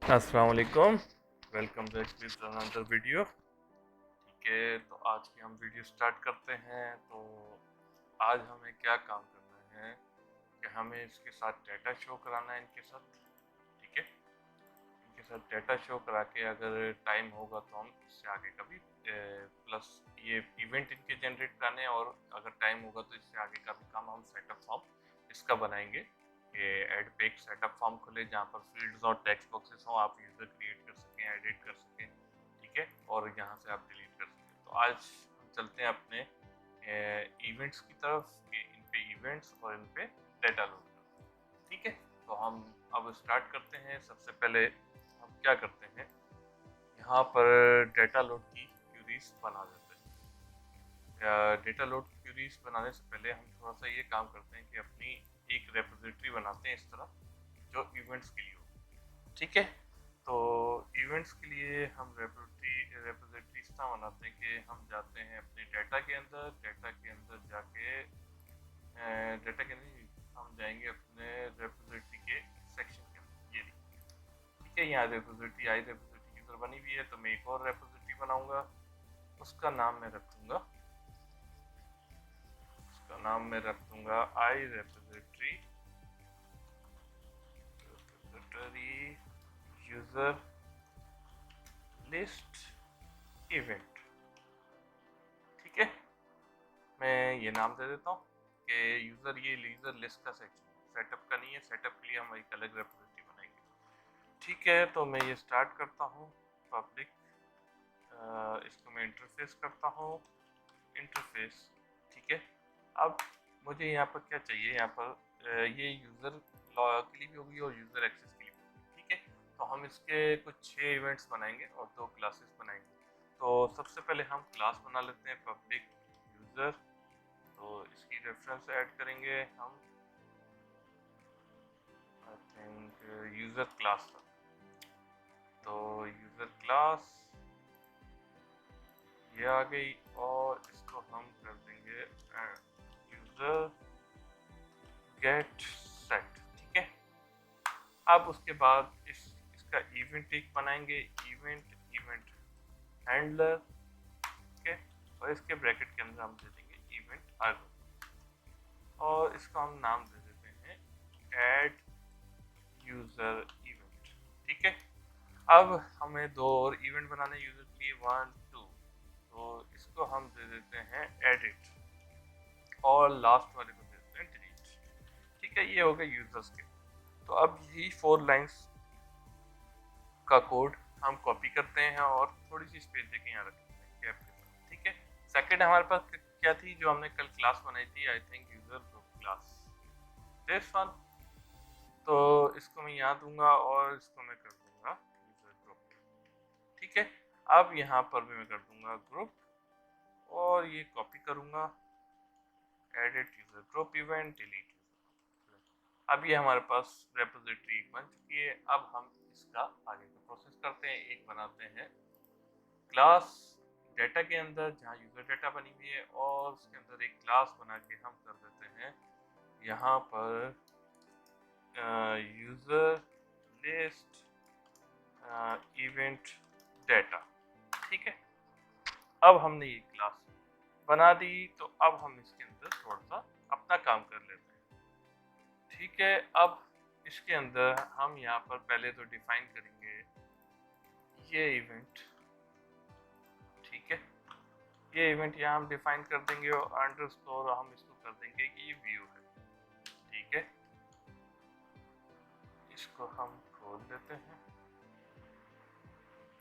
अस्सलाम वालेकुम। Welcome back with another video. ठीक है, तो आज की हम वीडियो स्टार्ट करते हैं। तो आज हमें क्या काम करना है कि हमें इसके साथ डाटा शो कराना है इनके साथ। ठीक है, इनके साथ डाटा शो करा के अगर टाइम होगा तो हम इससे आगे का भी प्लस ये इवेंट इनके जनरेट कराने हैं, और अगर टाइम होगा तो इससे आगे का भी काम हम सेटअप फॉर्म इसका बनाएंगे कि ऐड पे एक सेटअप फॉर्म खुले जहाँ पर फील्ड्स और टेक्स्ट बॉक्सेस हों, आप यूज़र क्रिएट कर सकें, एडिट कर सकें। ठीक है, और यहाँ से आप डिलीट कर सकें। तो आज हम चलते हैं अपने इवेंट्स की तरफ कि इन पे इवेंट्स और इन पे डाटा लोड करना। ठीक है, तो हम अब स्टार्ट करते हैं। सबसे पहले हम क्या करते हैं, यहाँ पर डेटा लोड की क्यूरीज बना देते हैं। डेटा लोड की क्यूरीज बनाने से पहले हम थोड़ा सा ये काम करते हैं कि अपनी एक रेपोजिटरी बनाते हैं इस तरह, जो इवेंट्स के लिए हो। ठीक है, तो इवेंट्स के लिए हम रेपोजिटरी इस तरह बनाते हैं कि हम जाते हैं अपने डाटा के अंदर जाके डाटा के नहीं, हम जाएंगे अपने रेपोजिटरी के सेक्शन के अंदर। ये ठीक है, यहाँ रेपोजिटरी रेपोजिटरी यूजर बनी हुई है, तो मैं एक और रेपोजिटरी बनाऊंगा। उसका नाम मैं रखूंगा उसका नाम मैं रख दूंगा आई रेपोजिटरी यूजर लिस्ट इवेंट। ठीक है, मैं ये नाम दे देता हूँ कि यूजर लिस्ट का सेक्शन, सेटअप का नहीं है। सेटअप के लिए हम एक अलग रेपोजिटरी बनाएंगे। ठीक है, तो मैं ये स्टार्ट करता हूँ पब्लिक, इसको मैं इंटरफेस करता हूँ, इंटरफेस। ठीक है, अब मुझे यहाँ पर क्या चाहिए, यहाँ पर ये यूज़र के लिए भी होगी और यूज़र एक्सेस के लिए भी होगी। ठीक है, तो हम इसके कुछ 6 इवेंट्स बनाएंगे और 2 क्लासेस बनाएंगे। तो सबसे पहले हम क्लास बना लेते हैं पब्लिक यूज़र। तो इसकी रेफरेंस ऐड करेंगे हम, आई थिंक यूज़र क्लास। तो यूज़र क्लास ये आ गई, और इसको हम कर देंगे यूज़र गेट सेट। ठीक है, अब उसके बाद इसका इवेंट एक बनाएंगे, इवेंट हैंडलर। ठीक है, और इसके ब्रैकेट के अंदर हम दे देंगे इवेंट आर्गुमेंट, और इसको हम नाम दे देते हैं ऐड यूजर इवेंट। ठीक है, अब हमें 2 और इवेंट बनाने यूजर के लिए 1 2। तो इसको हम दे देते हैं एडिट, और लास्ट वाले को दे देते हैं डिलीट। ठीक है, ये हो गए यूजर्स के। तो अब यही 4 लाइंस का कोड हम कॉपी करते हैं और थोड़ी सी स्पेस देके यहाँ रख देते हैं कैप के साथ। ठीक है, सेकंड हमारे पास क्या थी जो हमने कल क्लास बनाई थी, आई think user group class, this one. तो इसको मैं यहाँ दूंगा और इसको मैं कर दूंगा यूजर ग्रुप। ठीक है, अब यहाँ पर भी मैं कर दूंगा ग्रुप, और ये कॉपी करूंगा, edit user group event, delete user. अब ये हमारे पास रेपोजिटरी बन चुकी है। अब हम इसका आगे का प्रोसेस करते हैं। एक बनाते हैं क्लास डेटा के अंदर जहाँ यूजर डेटा बनी हुई है, और उसके अंदर एक क्लास बना के हम कर देते हैं यहाँ पर यूजर लिस्ट इवेंट डेटा। ठीक है, अब हमने ये क्लास बना दी, तो अब हम इसके अंदर थोड़ा सा अपना काम कर लेते हैं। ठीक है, अब इसके अंदर हम यहाँ पर पहले तो डिफाइन करेंगे ये इवेंट। ठीक है, ये इवेंट यहाँ हम डिफाइन कर देंगे, और अंडरस्कोर हम इसको कर देंगे कि ये व्यू है। ठीक है, इसको हम खोल देते हैं,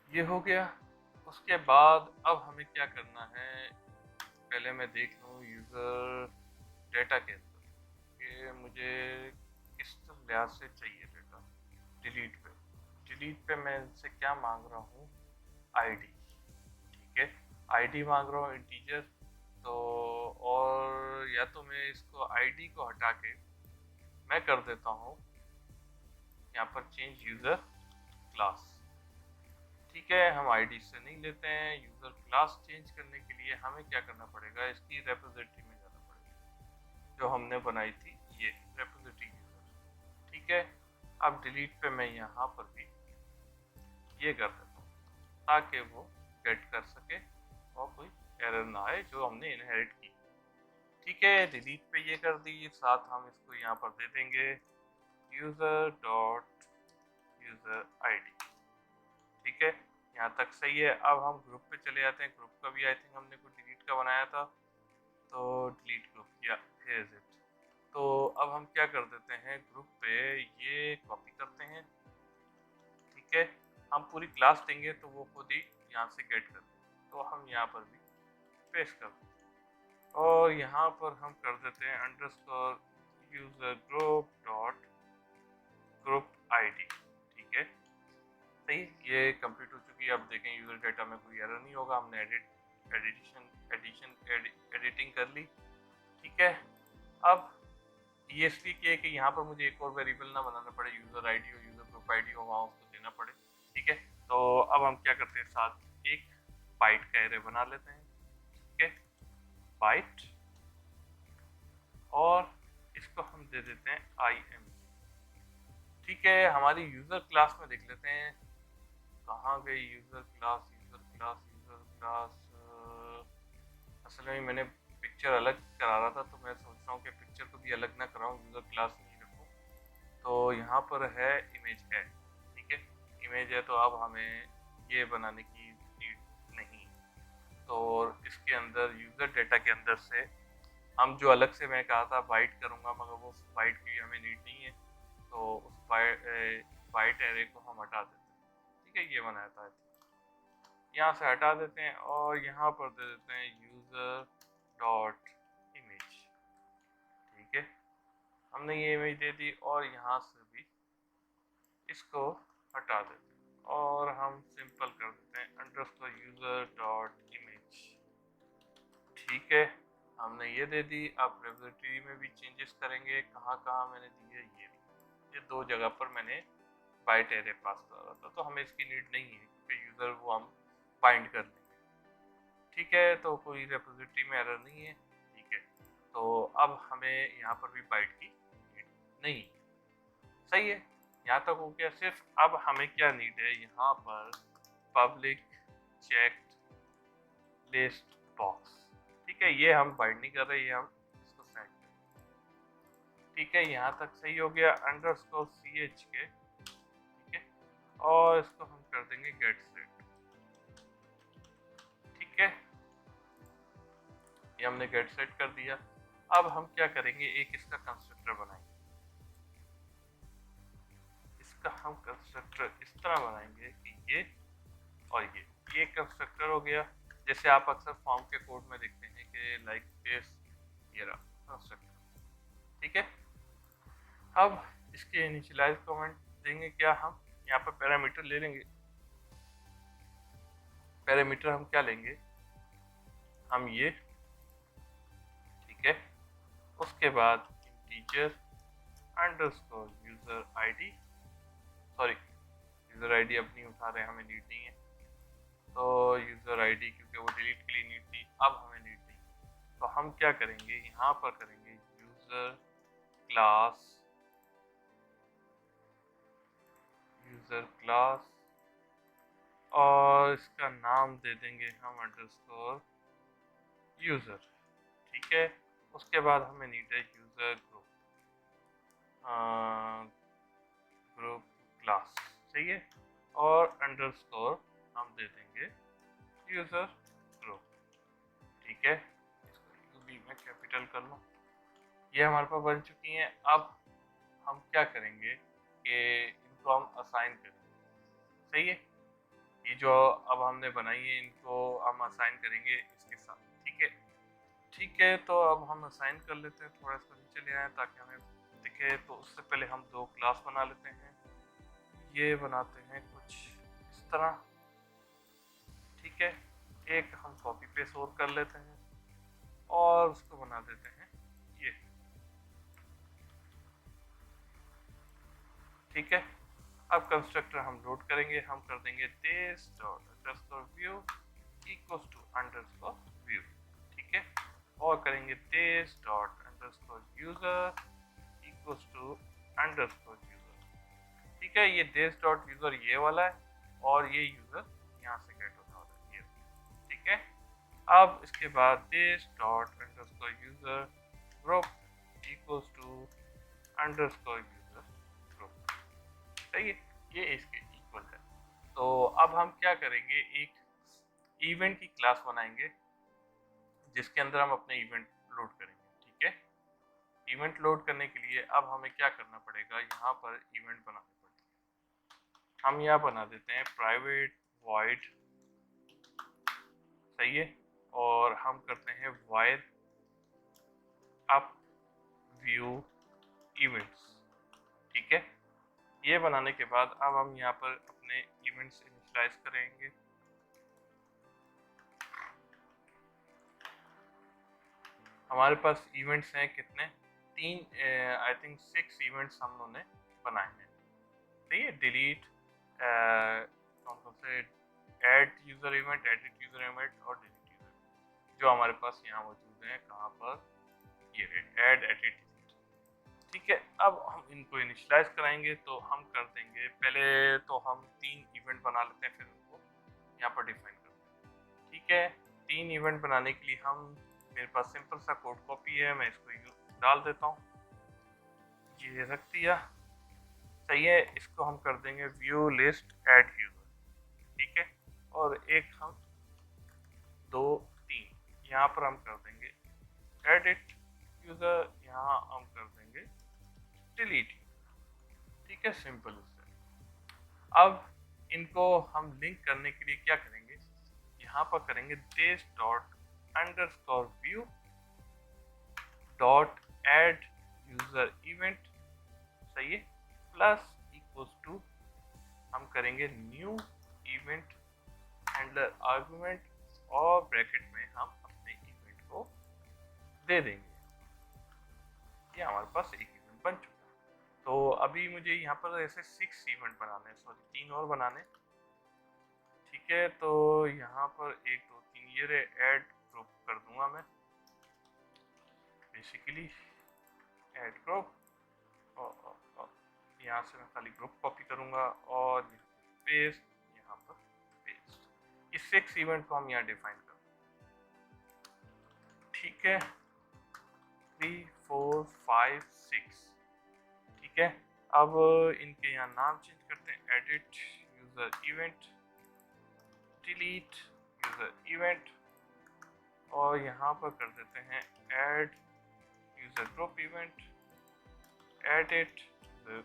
ये हो गया। उसके बाद अब हमें क्या करना है, पहले मैं देख लूँ यूज़र डेटा के अंदर कि मुझे किस लिहाज से चाहिए डेटा। डिलीट पे मैं इनसे क्या मांग रहा हूँ, आईडी। ठीक है, आईडी मांग रहा हूँ इंटीजर। तो और या तो मैं इसको आईडी को हटा के मैं कर देता हूँ यहाँ पर चेंज यूजर क्लास। ठीक है, हम आईडी से नहीं लेते हैं। यूजर क्लास चेंज करने के लिए हमें क्या करना पड़ेगा, इसकी रेपोजिटरी में जाना पड़ेगा जो हमने बनाई थी, ये रेपोजिटरी यूजर। ठीक है, अब डिलीट पे मैं यहाँ पर भी ये कर देता हूँ ताकि वो गेट कर सके और कोई एरर ना आए जो हमने इनहेरिट की। ठीक है, डिलीट पे ये कर दी, साथ हम इसको यहाँ पर दे देंगे यूज़र डॉट यूज़र आईडी। ठीक है, यहाँ तक सही है। अब हम ग्रुप पे चले जाते हैं। ग्रुप का भी आई थिंक हमने कुछ डिलीट का बनाया था, तो डिलीट ग्रुप या हियर इज इट। तो अब हम क्या कर देते हैं, ग्रुप पे ये कॉपी करते हैं। ठीक है, हम पूरी क्लास देंगे तो वो खुद ही यहाँ से गेट कर देंगे, तो हम यहाँ पर भी पेस्ट कर देते हैं और यहाँ पर हम कर देते हैं underscore user group dot group ID. ठीक है, सही, ये कंप्लीट हो चुकी है। अब देखें यूजर डेटा में कोई एरर नहीं होगा। हमने एडिटिंग कर ली। ठीक है, अब ये इसलिए किया कि यहाँ पर मुझे एक और वेरिएबल ना बनाना पड़े, यूजर आईडी और यूजर ग्रुप आईडी हो वहाँ उसको देना पड़े। ठीक है, तो अब हम क्या करते हैं, साथ एक बाइट का एरे बना लेते हैं। ठीक है, बाइट, और इसको हम दे देते हैं IM। ठीक है, हमारी यूजर क्लास में देख लेते हैं कहाँ गई यूजर क्लास। असल में मैंने पिक्चर अलग करा रहा था, तो मैं सोच रहा हूँ कि पिक्चर को भी अलग ना कराऊँ, यूजर क्लास नहीं रखूँ। तो यहाँ पर है इमेज है। ठीक है, इमेज है, तो अब हमें ये बनाने की नीड नहीं। तो इसके अंदर यूजर डेटा के अंदर से हम जो अलग से मैं कहा था बाइट करूँगा, मगर वो बाइट की हमें नीड नहीं है, तो उस बाइट एरे को हम हटा देते हैं। ठीक है, ये बनाया था, यहाँ से हटा देते हैं और यहाँ पर दे देते हैं यूजर डॉट इमेज। ठीक है, हमने ये इमेज दे दी और यहाँ से भी इसको हटा देते हैं और हम सिंपल कर देते हैं अंडरस्कोर यूजर डॉट इमेज। ठीक है, हमने ये दे दी। अब रेपॉजिटरी में भी चेंजेस करेंगे। कहाँ कहाँ मैंने दी है, ये दो जगह पर मैंने बाइट एरे पास कर रहा था, तो हमें इसकी नीड नहीं है क्योंकि यूजर वो हम बाइंड कर लेंगे। ठीक है, तो कोई रेपॉजिटरी में एरर नहीं है। ठीक है, तो अब हमें यहाँ पर भी बाइट की नीड नहीं। सही है, यहाँ तक हो गया। सिर्फ अब हमें क्या नीड है, यहाँ पर पब्लिक चेक लिस्ट बॉक्स। ठीक है, ये हम बाइंड नहीं कर रहे, ये हम इसको सेट करें। ठीक है, यहाँ तक सही हो गया। अंडरस्कोर CH के, ठीक है, और इसको हम कर देंगे गेट सेट। ठीक है, ये हमने गेट सेट कर दिया। अब हम क्या करेंगे, एक इसका कंस्ट्रक्टर बनाएंगे। इसका हम कंस्ट्रक्टर इस तरह बनाएंगे कि ये और ये कंस्ट्रक्टर हो गया, जैसे आप अक्सर फॉर्म के कोड में देखते हैं कि लाइक दिस, ये रहा कंस्ट्रक्टर। ठीक है, अब इसके इनिशियलाइज कमेंट देंगे क्या, हम यहाँ पर पैरामीटर ले लेंगे। पैरामीटर हम क्या लेंगे, हम ये, ठीक है, उसके बाद integer underscore user ID, sorry user ID अब नहीं उठा रहे, हमें नीड नहीं है, तो यूजर आईडी क्योंकि वो डिलीट के लिए नीड थी, अब हमें नीड नहीं। तो हम क्या करेंगे, यहाँ पर करेंगे यूजर क्लास और इसका नाम दे देंगे हम अंडरस्कोर यूजर। ठीक है, उसके बाद हमें नीड है यूजर ग्रुप क्लास, सही है, और अंडरस्कोर हम दे देंगे यूजर ग्रुप। ठीक है, इसको भी मैं कैपिटल कर लूँ। ये हमारे पास बन चुकी हैं। अब हम क्या करेंगे कि इनको हम असाइन करेंगे। सही है, ये जो अब हमने बनाई है इनको हम असाइन करेंगे इसके साथ। ठीक है, ठीक है, तो अब हम असाइन कर लेते हैं। थोड़ा इसको नीचे ले आए ताकि हमें दिखे। तो उससे पहले हम दो क्लास बना लेते हैं। ये बनाते हैं कुछ इस तरह। ठीक है, एक हम कॉपी पेस्ट और कर लेते हैं और उसको बना देते हैं ये। ठीक है, अब कंस्ट्रक्टर हम लोड करेंगे। हम कर देंगे this dot underscore view equals to underscore view. ठीक है, और करेंगे this dot underscore user equals to underscore user. ठीक है, ये this डॉट यूजर ये वाला है और ये यूज़र यहाँ से गेट होता है ये, ठीक है। अब इसके बाद this dot underscore user group equals to underscore user group, सही है, ये इसके इक्वल है। तो अब हम क्या करेंगे, एक इवेंट की क्लास बनाएंगे जिसके अंदर हम अपने इवेंट लोड करेंगे, ठीक है। इवेंट लोड करने के लिए अब हमें क्या करना पड़ेगा, यहाँ पर इवेंट बनाने पड़ेंगे। हम यहाँ बना देते हैं प्राइवेट वॉइड, सही है, और हम करते हैं वायर अप व्यू इवेंट्स, ठीक है। ये बनाने के बाद अब हम यहाँ पर अपने इवेंट्स इनिशियलाइज करेंगे। हमारे पास इवेंट्स हैं कितने, तीन, आई थिंक 6 इवेंट्स हम लोगों ने बनाए हैं, ठीक है। डिलीट, कौन कौन से, add user event, edit user event और डिलीट यूज़र, जो हमारे पास यहाँ मौजूद हैं, कहाँ पर, ये ऐड एडिट, ठीक है। अब हम इनको इनिशियलाइज कराएंगे, तो हम कर देंगे, पहले तो हम 3 इवेंट बना लेते हैं, फिर उनको यहाँ पर डिफाइन करते हैं, ठीक है। 3 इवेंट बनाने के लिए हम, मेरे पास सिंपल सा कोड कॉपी है, मैं इसको डाल देता हूँ, ये रख दिया, सही है। इसको हम कर देंगे व्यू लिस्ट ऐड यूज़र, ठीक है। और एक हम 2 3 यहाँ पर हम कर देंगे एडिट यूज़र, यहाँ हम कर देंगे डिलीट, ठीक है, सिंपल इससे। अब इनको हम लिंक करने के लिए क्या करेंगे, यहाँ पर करेंगे this dot underscore view dot add user event, सही है, प्लस इक्वल्स टू, हम करेंगे न्यू इवेंट हैंडलर आर्गुमेंट, और ब्रैकेट में हम अपने इवेंट को दे देंगे। ये हमारे पास एक इवेंट बन चुका है। तो अभी मुझे यहाँ पर ऐसे 6 इवेंट बनाने हैं, सॉरी 3 और बनाने, ठीक है। तो यहाँ पर 1 2 3 ये रे ऐड ग्रुप कर दूंगा मैं, बेसिकली ऐड ग्रुप, और यहाँ से मैं खाली ग्रुप कॉपी करूँगा और पेस्ट, यहाँ पर पेस्ट। इस 6 इवेंट को हम यहाँ डिफाइन कर, ठीक है, 3 4 5 6, ठीक है। अब इनके यहाँ नाम चेंज करते हैं, edit user event, delete user event, और यहाँ पर कर देते हैं add user group event, edit user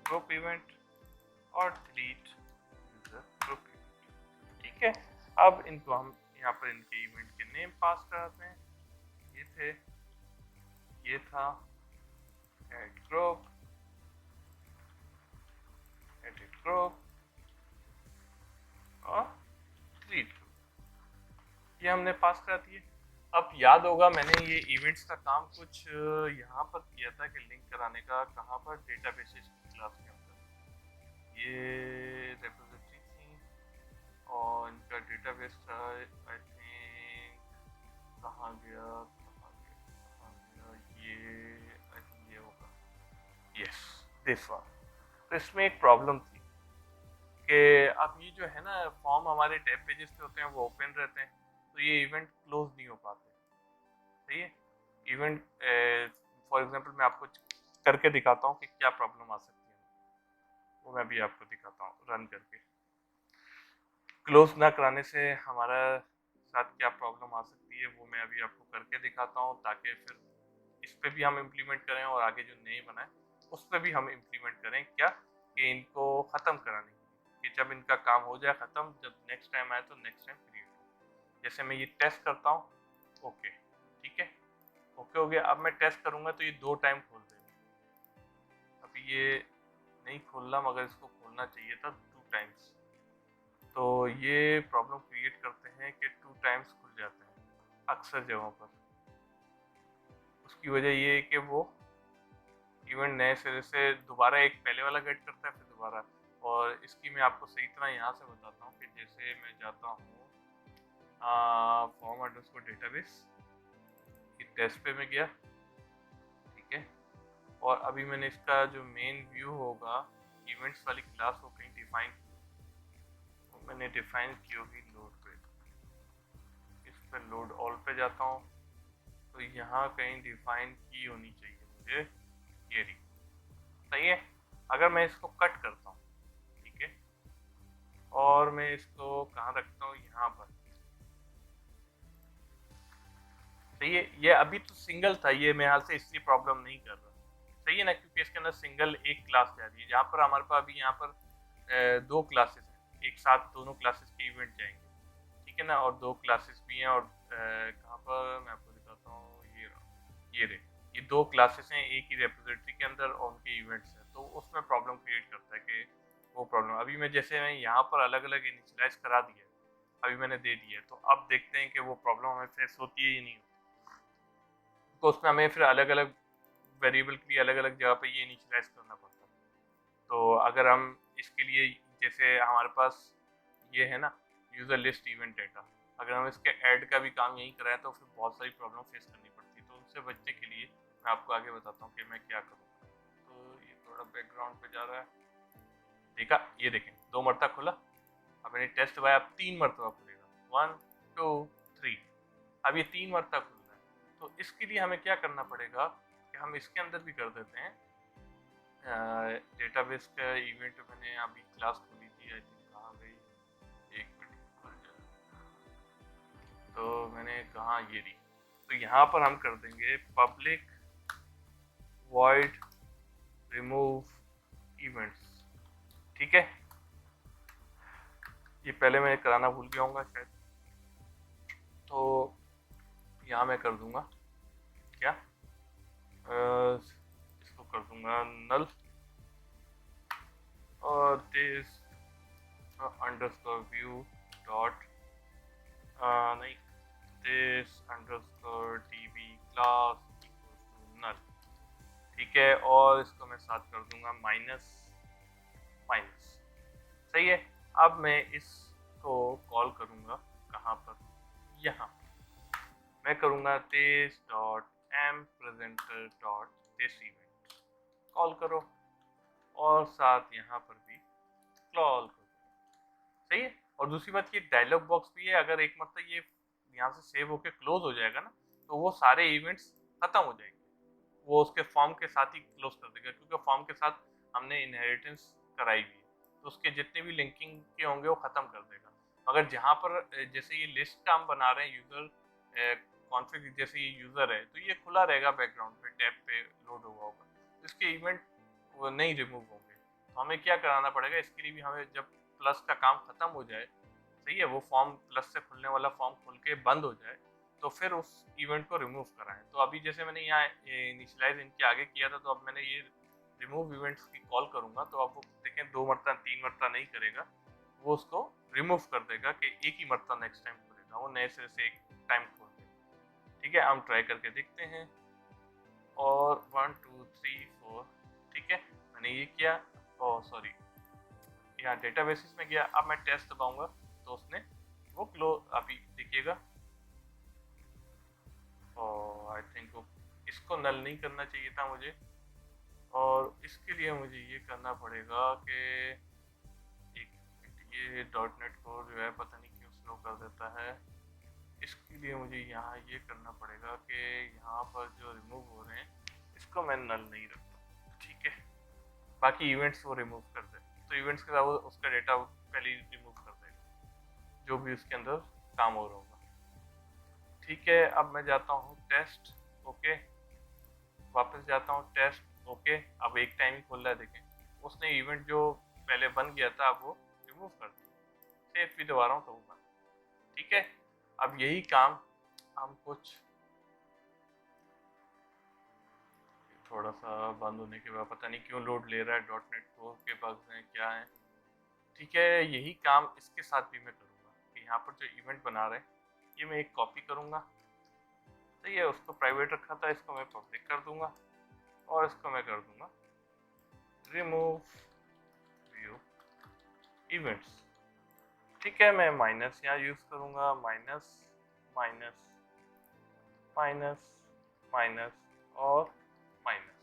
group event, और डिलीट यूज़र ग्रुप इवेंट, ठीक है। अब इनको हम यहाँ पर इनके इवेंट के नेम पास कराते हैं, ये थे, ये था ऐड ग्रुप, एडिट ग्रुप और डिलीट ग्रुप, ये हमने पास करा दिए। अब याद होगा मैंने ये इवेंट्स का काम कुछ यहाँ पर किया था कि लिंक कराने का, कहाँ पर, डेटाबेसेस की क्लास के अंदर ये रिपोजिटरी थी और इनका डेटाबेस था, आई थिंक कहाँ गया, ये आई थिंक ये होगा, यस दिस वन। तो इसमें एक प्रॉब्लम थी कि अब ये जो है ना फॉर्म हमारे टैब पेजेस पे होते हैं, वो ओपन रहते हैं, तो ये इवेंट क्लोज नहीं हो पाते, सही है। इवेंट फॉर एग्जांपल मैं आपको करके दिखाता हूँ कि क्या प्रॉब्लम आ सकती है, वो मैं भी आपको दिखाता हूँ रन करके। क्लोज ना कराने से हमारा साथ क्या प्रॉब्लम आ सकती है, वो मैं अभी आपको करके दिखाता हूँ, ताकि फिर इस पर भी हम इम्प्लीमेंट करें और आगे जो नए बनाए उस पर भी हम इम्प्लीमेंट करें, क्या कि इनको ख़त्म कराने के लिए, कि जब इनका काम हो जाए ख़त्म, जब नेक्स्ट टाइम आए तो नेक्स्ट टाइम क्रिएट हो। जैसे मैं ये टेस्ट करता हूँ, ओके, ठीक है, ओके हो गया। अब मैं टेस्ट करूँगा तो ये 2 टाइम खोल देगा, अभी ये नहीं खोल रहा, मगर इसको खोलना चाहिए था 2 टाइम्स। तो ये प्रॉब्लम क्रिएट करते हैं कि 2 टाइम्स खुल जाते हैं अक्सर जगहों पर। उसकी वजह ये है कि वो इवेंट नए सिरे से दोबारा एक पहले वाला गेट करता है, फिर दोबारा। और इसकी मैं आपको सही तरह यहाँ से बताता हूँ कि जैसे मैं जाता हूँ फॉर्म अंडरस्कोर डेटाबेस, टेस्ट पे मैं गया, ठीक है, और अभी मैंने इसका जो मेन व्यू होगा, इवेंट्स वाली क्लास को कहीं डिफाइन, मैंने डिफाइन की होगी लोड पे, इस पर लोड ऑल पे जाता हूँ तो यहाँ कहीं डिफाइन की होनी चाहिए मुझे, ये रही, सही है। अगर मैं इसको कट करता हूँ, ठीक है, और मैं इसको कहाँ रखता हूँ, यहाँ पर, सही है। ये अभी तो सिंगल था, ये मेरे हाल से इसलिए प्रॉब्लम नहीं कर रहा, सही है ना, क्योंकि इसके अंदर सिंगल एक क्लास जा रही है। यहाँ पर हमारे पास अभी यहाँ पर दो क्लासेस हैं, एक साथ दोनों क्लासेस के इवेंट जाएंगे, ठीक है ना, और दो क्लासेस भी हैं, और कहाँ पर मैं आपको दिखाता हूँ, ये रहे, ये दो क्लासेस हैं एक ही रेपोजिटरी के अंदर और उनके इवेंट्स हैं, तो उसमें प्रॉब्लम क्रिएट करता है कि वो प्रॉब्लम। अभी मैं जैसे मैं यहाँ पर अलग अलग इनिशियलाइज करा दिया है, अभी मैंने दे दिया है, तो अब देखते हैं कि वो प्रॉब्लम हमें फेस होती है या नहीं होती। तो उसमें हमें फिर अलग अलग वेरिएबल के लिए अलग अलग जगह पे ये इनिशियलाइज करना पड़ता है। तो अगर हम इसके लिए, जैसे हमारे पास ये है ना यूज़र लिस्ट इवेंट डेटा, अगर हम इसके ऐड का भी काम यही कराएं तो फिर बहुत सारी प्रॉब्लम फेस करनी पड़ती है। तो उनसे बचने के लिए मैं आपको आगे बताता हूँ कि मैं क्या करूँगा। तो ये थोड़ा बैकग्राउंड पे जा रहा है, देखा, ये देखें 2 मरतबा खुला। अब मैंने टेस्ट दबाया, अब 3 मरतबा खुलेगा, 1 2 3, अब ये 3 मरतबा खुल रहा है। तो इसके लिए हमें क्या करना पड़ेगा कि हम इसके अंदर भी कर देते हैं डेटाबेस का इवेंट। मैंने अभी क्लास खोली थी, आई थिंक कहाँ गई, एक मिनट खुल जाए, तो मैंने कहाँ, ये रही। तो यहाँ पर हम कर देंगे पब्लिक वॉइड रिमूव इवेंट्स, ठीक है। ये पहले मैं कराना भूल गया हूँ शायद, तो यहाँ मैं कर दूंगा क्या, इसको कर दूंगा नल, और दिस अंडरस्कोर व्यू डॉट, नहीं, this underscore db class equals to null, ठीक है। और इसको मैं साथ कर दूंगा माइनस माइनस, सही है। अब मैं इसको कॉल करूंगा कहाँ पर, यहाँ मैं करूंगा this dot M presenter dot this event, call करो, और साथ यहाँ पर भी कॉल करो, सही है। और दूसरी बात, ये डायलॉग बॉक्स भी है, अगर एक मतलब ये यहाँ से सेव होकर क्लोज हो जाएगा ना, तो वो सारे इवेंट्स खत्म हो जाएंगे, वो उसके फॉर्म के साथ ही क्लोज कर देगा, क्योंकि फॉर्म के साथ हमने इनहेरिटेंस कराई हुई है, तो उसके जितने भी लिंकिंग के होंगे वो खत्म कर देगा। मगर जहाँ पर जैसे ये लिस्ट का हम बना रहे हैं यूजर कॉन्फ़िग, जैसे ये यूजर है तो ये खुला रहेगा बैकग्राउंड पे, टैब पे लोड हुआ होगा, तो इसके इवेंट वो नहीं रिमूव होंगे। तो हमें क्या कराना पड़ेगा, इसके लिए भी हमें जब प्लस का काम खत्म हो जाए, सही है, वो फॉर्म प्लस से खुलने वाला फॉर्म खुल के बंद हो जाए, तो फिर उस इवेंट को रिमूव कराएं। तो अभी जैसे मैंने यहाँ इनिशियलाइज इनके आगे किया था, तो अब मैंने ये रिमूव इवेंट्स की कॉल करूंगा, तो आप वो देखें 2 मरतबा 3 मरतबा नहीं करेगा, वो उसको रिमूव कर देगा कि एक ही मरतबा नेक्स्ट टाइम खुलेगा, वो नए सिरे से एक टाइम खोल देगा, ठीक है। हम ट्राई करके देखते हैं, और 1 2 3 4, ठीक है, मैंने ये किया, ओह सॉरी, यहाँ डेटाबेसिस में गया, अब मैं टेस्ट दबाऊंगा तो उसने वो क्लोज, अभी देखिएगा, और आई थिंक वो, इसको नल नहीं करना चाहिए था मुझे, और इसके लिए मुझे ये करना पड़ेगा कि एक ये डॉट नेट को जो है पता नहीं क्यों स्लो कर देता है, इसके लिए मुझे यहाँ ये करना पड़ेगा कि यहाँ पर जो रिमूव हो रहे हैं इसको मैं नल नहीं रखता, ठीक है, बाकी इवेंट्स वो रिमूव कर दे, तो इवेंट्स के साथ वो उसका डेटा पहले रिमूव कर देगा जो भी उसके अंदर काम हो रहा होगा, ठीक है। अब मैं जाता हूँ टेस्ट, ओके, वापस जाता हूँ टेस्ट, ओके, अब एक टाइम ही खोल रहा है, देखें उसने इवेंट जो पहले बन गया था अब वो रिमूव कर दिया, सेव भी दबा रहा हूँ तो वो बन, ठीक है। अब यही काम हम कुछ थोड़ा सा बंद होने के बाद पता नहीं क्यों लोड ले रहा है, डॉट नेट कोर के बग्स हैं क्या है, ठीक है, यही काम इसके साथ भी मैं करूँगा कि यहाँ पर जो इवेंट बना रहे हैं ये मैं एक कॉपी करूँगा, तो ये उसको प्राइवेट रखा था, इसको मैं पब्लिक कर दूंगा, और इसको मैं कर दूंगा रिमूव व्यू इवेंट्स, ठीक है। मैं माइनस यहाँ यूज़ करूँगा, माइनस माइनस माइनस माइनस और माइनस,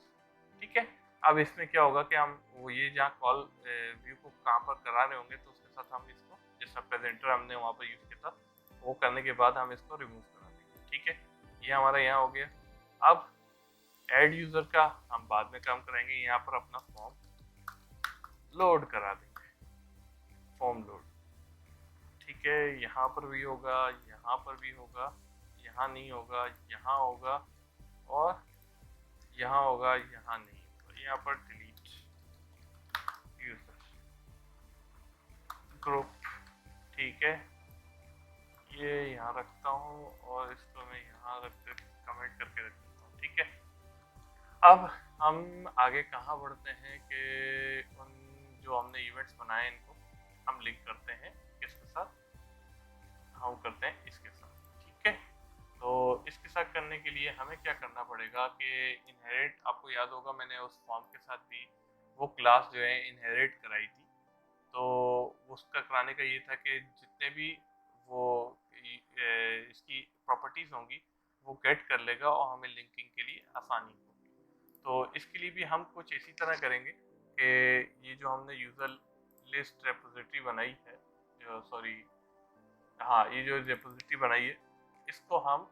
ठीक है। अब इसमें क्या होगा कि हम वो ये जहाँ कॉल व्यू को कहाँ पर करा रहे होंगे तो उसके साथ हम इसको जैसा प्रेजेंटर हमने वहाँ पर यूज़ किया था, वो करने के बाद हम इसको रिमूव करा देंगे। ठीक है, ये हमारा यहाँ हो गया। अब ऐड यूज़र का हम बाद में काम कराएंगे, यहाँ पर अपना फॉर्म लोड करा देंगे, फॉर्म लोड। ठीक है, यहाँ पर भी होगा, यहाँ पर भी होगा, यहाँ नहीं होगा, यहाँ होगा, और यहाँ होगा, यहाँ नहीं होगा। यहाँ पर डिलीट यूज़र ग्रुप। ठीक है, ये यहाँ रखता हूँ और इसको मैं यहाँ रख कर कमेंट करके रख देता हूँ। ठीक है, अब हम आगे कहाँ बढ़ते हैं कि उन जो हमने इवेंट्स बनाए इनको हम लिंक करते हैं किसके साथ, हम करते हैं इसके साथ। ठीक है, तो इसके साथ करने के लिए हमें क्या करना पड़ेगा कि इनहेरिट, आपको याद होगा मैंने उस फॉर्म के साथ भी वो क्लास जो है इनहेरिट कराई थी, तो उसका कराने का ये था कि जितने भी वो इसकी प्रॉपर्टीज़ होंगी वो गेट कर लेगा और हमें लिंकिंग के लिए आसानी होगी। तो इसके लिए भी हम कुछ इसी तरह करेंगे कि ये जो हमने यूज़र लिस्ट रेपोजिटरी बनाई है, जो सॉरी हाँ, ये जो रेपोजिटरी बनाई है इसको हम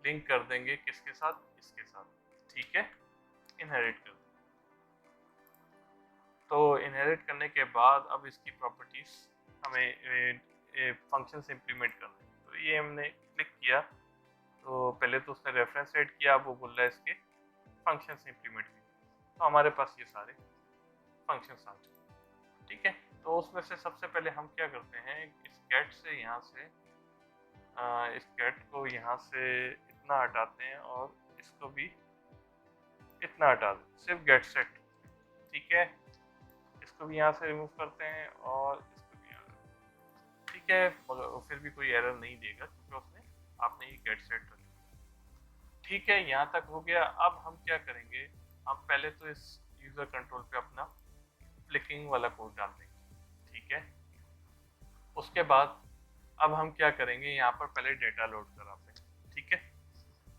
लिंक कर देंगे किसके साथ, इसके साथ। ठीक है, इनहेरिट कर। तो इनहेरिट करने के बाद अब इसकी प्रॉपर्टीज हमें फंक्शन से इम्प्लीमेंट करना है। तो ये हमने क्लिक किया, तो पहले तो उसने रेफरेंस सेट किया, अब वो बोल रहा है इसके फंक्शन से इम्प्लीमेंट किया। तो हमारे पास ये सारे फंक्शंस आ चुके। ठीक है, तो उसमें से सबसे पहले हम क्या करते हैं, इस गेट से यहाँ से इस गेट को यहाँ से इतना हटाते हैं और इसको भी इतना हटा दें, सिर्फ गेट सेट। ठीक है, इसको भी यहाँ से रिमूव करते हैं और इसको भी यहाँ। ठीक है, मगर फिर भी कोई एरर नहीं देगा क्योंकि उसने आपने ये गेट सेट रखा। ठीक है, यहाँ तक हो गया। अब हम क्या करेंगे, हम पहले तो इस यूज़र कंट्रोल पे अपना फ्लिकिंग वाला कोड डाल देंगे। ठीक है, उसके बाद अब हम क्या करेंगे, यहाँ पर पहले डेटा लोड कराते हैं। ठीक है,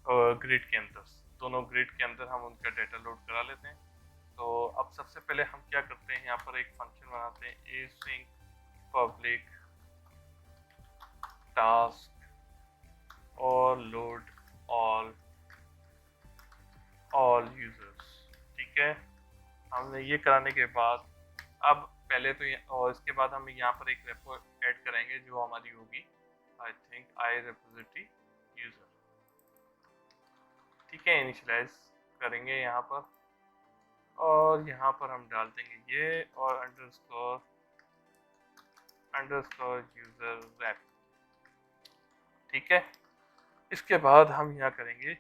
और ग्रिड के अंदर, दोनों ग्रिड के अंदर हम उनका डेटा लोड करा लेते हैं। तो अब सबसे पहले हम क्या करते हैं, यहाँ पर एक फंक्शन बनाते हैं, async public task और load all users। ठीक है, हमने ये कराने के बाद अब पहले तो और इसके बाद हम यहाँ पर एक रेपो ऐड करेंगे जो हमारी होगी I think I repository user. ठीक है, इनिशियलाइज करेंगे यहाँ पर और यहाँ पर हम डाल देंगे ये और अंडरस्कोर यूजर रैप। ठीक है, इसके बाद हम यहाँ करेंगे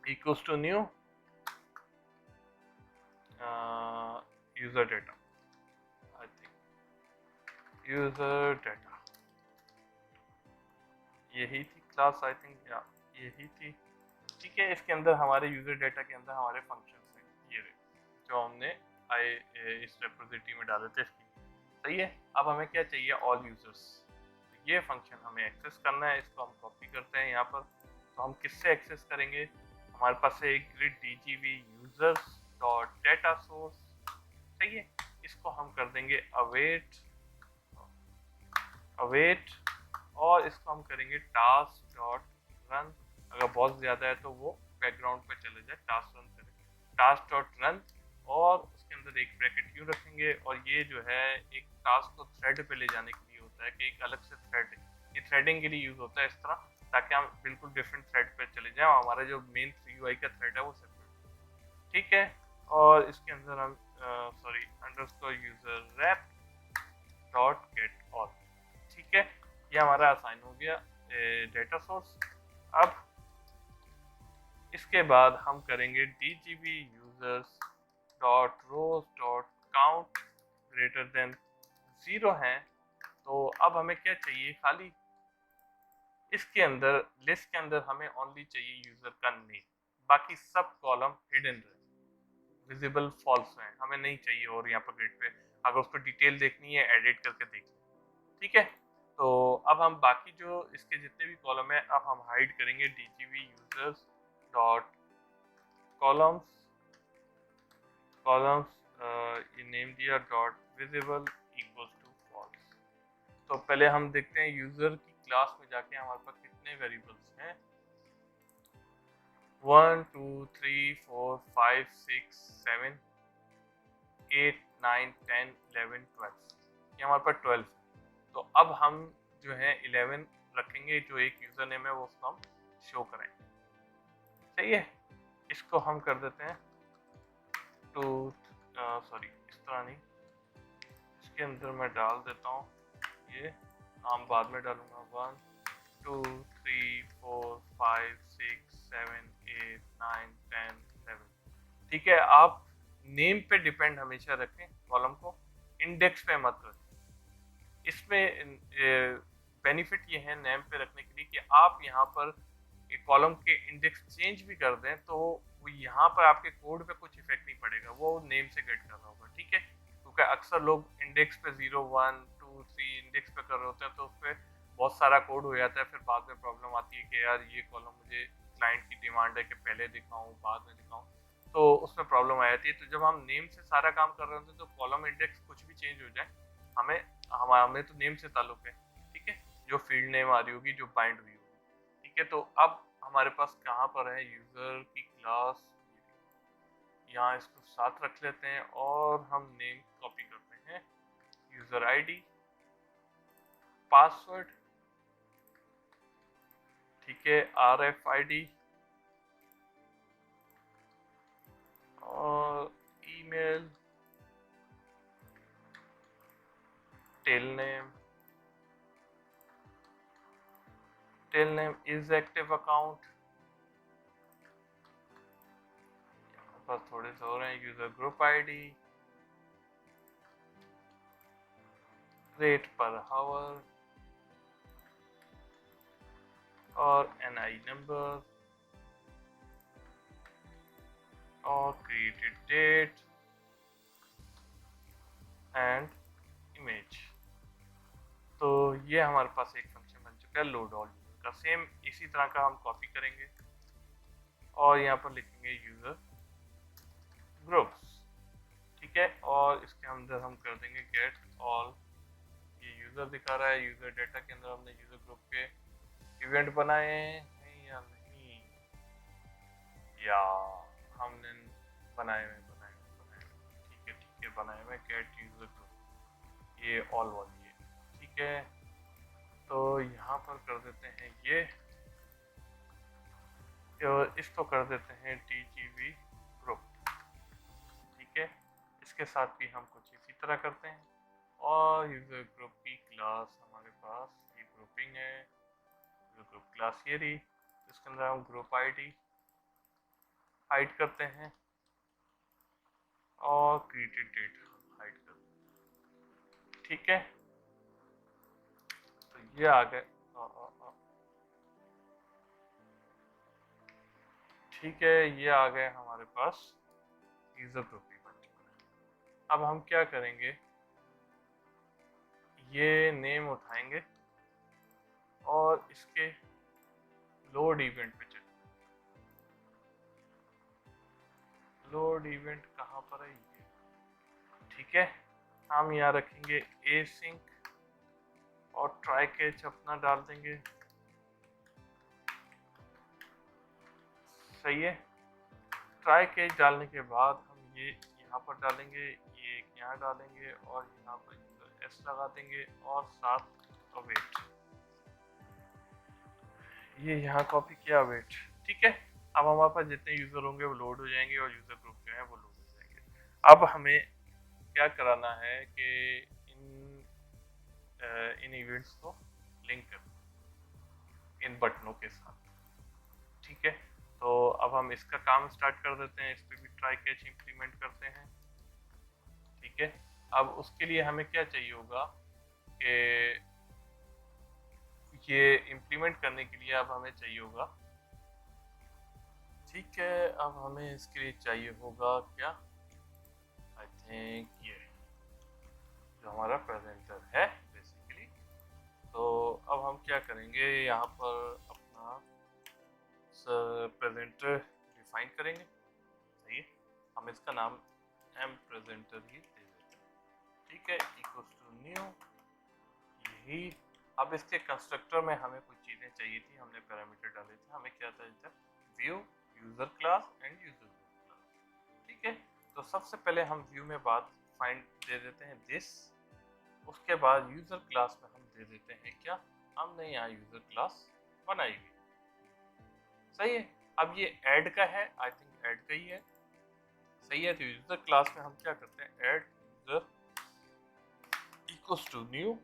equals to new user data, I think user data यही थी क्लास, आई थिंक या यही थी। ठीक है, इसके अंदर हमारे यूजर डेटा के अंदर हमारे फंक्शंस हैं ये जो हमने इस रेपोजिटरी में डाले थे इसकी। सही है, अब हमें क्या चाहिए, ऑल यूजर्स। ये फंक्शन हमें एक्सेस करना है, इसको हम कॉपी करते हैं यहाँ पर। तो हम किससे एक्सेस करेंगे, हमारे पास है एक grid dgv users dot data source. सही है, इसको हम कर देंगे अवेट और इसको हम करेंगे टास्क डॉट रन। अगर बहुत ज़्यादा है तो वो बैकग्राउंड पे चले जाए, टास्क रन करेंगे, टास्क डॉट रन और उसके अंदर एक ब्रैकेट यूँ रखेंगे। और ये जो है एक टास्क को थ्रेड पे ले जाने के लिए होता है कि एक अलग से थ्रेड, ये थ्रेडिंग के लिए यूज़ होता है इस तरह, ताकि हम बिल्कुल डिफरेंट थ्रेड पे चले जाएं और हमारा जो मेन GUI का थ्रेड है वो सेपरेट। ठीक है, और इसके अंदर हम sorry underscore user wrap dot get all. ठीक है, ये हमारा असाइन हो गया डेटा सोर्स। अब इसके बाद हम करेंगे dgv users डॉट रोज डॉट काउंट ग्रेटर देन 0 है। तो अब हमें क्या चाहिए, खाली इसके अंदर लिस्ट के अंदर हमें ओनली चाहिए यूजर का नेम, बाकी सब कॉलम हिडन रहे, विजिबल फॉल्स हैं, हमें नहीं चाहिए। और यहाँ पर ग्रिड पे अगर उसको डिटेल देखनी है एडिट करके देख लें। ठीक है, तो अब हम बाकी जो इसके जितने भी कॉलम है अब हम हाइड करेंगे dgv users डॉट कॉलम्स ये नेम दिया dot visible equals to false. तो पहले हम देखते हैं यूजर की क्लास में जाके हमारे पास कितने वेरिएबल्स हैं। 1 2 3 4 5 6 7 8 9 10 11 12, ये हमारे पास 12 है। तो अब हम जो है 11 रखेंगे, जो एक यूजर नेम है वो उसको हम शो करेंगे। सही है, इसको हम कर देते हैं टू, सॉरी इस तरह नहीं, इसके अंदर मैं डाल देता हूँ ये नाम बाद में डालूंगा। 1 2 3 4 5 6 7 8 9 10 11। ठीक है, आप नेम पे डिपेंड हमेशा रखें कॉलम को, इंडेक्स पे मत रखें। इसमें बेनिफिट ये है नेम पे रखने के लिए कि आप यहाँ पर एक कॉलम के इंडेक्स चेंज भी कर दें तो वो यहाँ पर आपके कोड पे कुछ इफेक्ट नहीं पड़ेगा, वो नेम से गेट कर रहा होगा। ठीक है, क्योंकि अक्सर लोग इंडेक्स पे 0 1 2 3 इंडेक्स पे कर रहे होते हैं तो उस पर बहुत सारा कोड हो जाता है, फिर बाद में प्रॉब्लम आती है कि यार ये कॉलम मुझे क्लाइंट की डिमांड है कि पहले दिखाऊं बाद में दिखाऊं, तो उसमें प्रॉब्लम आ जाती है। तो जब हम नेम से सारा काम कर रहे होते हैं तो कॉलम इंडेक्स कुछ भी चेंज हो जाए, हमें हमें तो नेम से ताल्लुक है। ठीक है, जो फील्ड नेम आ रही होगी, जो बाइंड हुई होगी। ठीक है, तो अब हमारे पास कहाँ पर है यूजर की क्लास, यहाँ इसको साथ रख लेते हैं और हम नेम कॉपी करते हैं, यूजर आईडी, पासवर्ड, ठीक है, RFID और email, tell name is active account, बस थोड़े से हो रहे हैं, यूजर ग्रुप आईडी, रेट पर हावर और NI नंबर और क्रिएटेड डेट एंड इमेज। तो ये हमारे पास एक फंक्शन बन चुका है लोड ऑल यूजर का। सेम इसी तरह का हम कॉपी करेंगे और यहाँ पर लिखेंगे यूजर ग्रुप्स। ठीक है, और इसके अंदर हम कर देंगे गेट ऑल, ये यूजर दिखा रहा है, यूजर डेटा के अंदर हमने यूजर ग्रुप के इवेंट बनाए हैं या नहीं, या हमने बनाए हुए ठीक है बनाए हुए, गेट यूजर ग्रुप, ये ऑल वाली है। ठीक है, तो यहाँ पर कर देते हैं ये, और इसको कर देते हैं TGV ग्रुप। ठीक है, इसके साथ भी हम कुछ इसी तरह करते हैं और यूजर ग्रुप की क्लास हमारे पास ये ग्रुपिंग है, यूजर ग्रुप क्लास ये रही, इसके अंदर हम ग्रुप आईडी हाइड करते हैं और क्रिएटेड डेट हाइड करते हैं। ठीक है, तो ये आ गए। ठीक है, ये आ गए हमारे पास यूजर ग्रुप इवेंट। अब हम क्या करेंगे, ये नेम उठाएंगे और इसके लोड इवेंट पे चलेंगे। लोड इवेंट कहाँ पर है ये, ठीक है, हम यहाँ रखेंगे एसिंक और ट्राई कैच अपना डाल देंगे। सही है, ट्राई कैच डालने के बाद हम ये यहाँ पर डालेंगे, ये यहाँ डालेंगे और यहाँ पर S लगा देंगे और साथ अवेट, ये यहाँ कॉपी किया अवेट। ठीक है, अब हमारे पास जितने यूजर होंगे वो लोड हो जाएंगे और यूजर ग्रुप जो है वो लोड हो जाएंगे। अब हमें क्या कराना है कि इन इवेंट्स को लिंक कर इन बटनों के साथ। ठीक है, तो अब हम इसका काम स्टार्ट कर देते हैं, इस पर भी ट्राई कैच इंप्लीमेंट करते हैं। ठीक है, अब उसके लिए हमें क्या चाहिए होगा कि ये इंप्लीमेंट करने के लिए अब हमें चाहिए होगा, ठीक है, अब हमें इसके लिए चाहिए होगा क्या, आई थिंक ये जो हमारा प्रेजेंटर है बेसिकली। तो अब हम क्या करेंगे, यहाँ पर अपना प्रेजेंटर डिफाइन करेंगे। सही है, हम इसका नाम एम प्रेजेंटर ही दे देते हैं। ठीक है, इक्वल्स टू न्यू, यही। अब इसके कंस्ट्रक्टर में हमें कुछ चीज़ें चाहिए थी, हमने पैरामीटर डाले थे, हमें क्या चाहिए था, view, user class end user class. ठीक है, तो सबसे पहले हम व्यू में बात फाइंड दे देते हैं दिस, उसके बाद यूज़र क्लास में हम दे देते हैं क्या, हमने यहाँ यूज़र क्लास बनाई हुई। सही है। अब ये ऐड का है, आई थिंक ऐड का ही है। सही है, तो यूज़र क्लास में हम क्या करते हैं, add user equals to new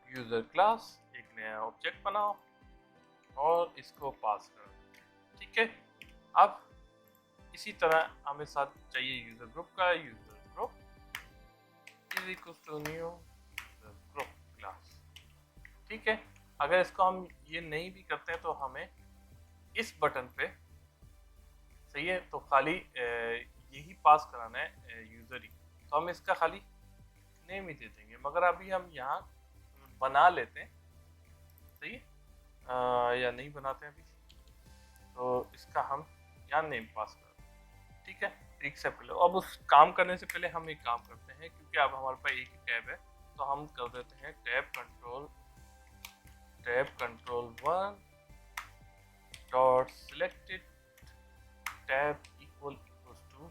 user class, एक नया ऑब्जेक्ट बनाओ और इसको पास करो। ठीक है, अब इसी तरह हमें साथ चाहिए यूज़र ग्रुप का, user group is equals to new user group class. ठीक है, अगर इसको हम ये नहीं भी करते हैं तो हमें इस बटन पे, सही है, तो खाली यही पास कराना है यूज़र ही, तो हम इसका खाली नेम ही दे देंगे। मगर अभी हम यहाँ बना लेते हैं, सही है, या नहीं बनाते हैं अभी, तो इसका हम यहाँ नेम पास कर, ठीक है। एक से पहले, अब उस काम करने से पहले हम एक काम करते हैं, क्योंकि अब हमारे पास एक ही टैब है, तो हम कर देते हैं tab control 1 dot selected tab equals to,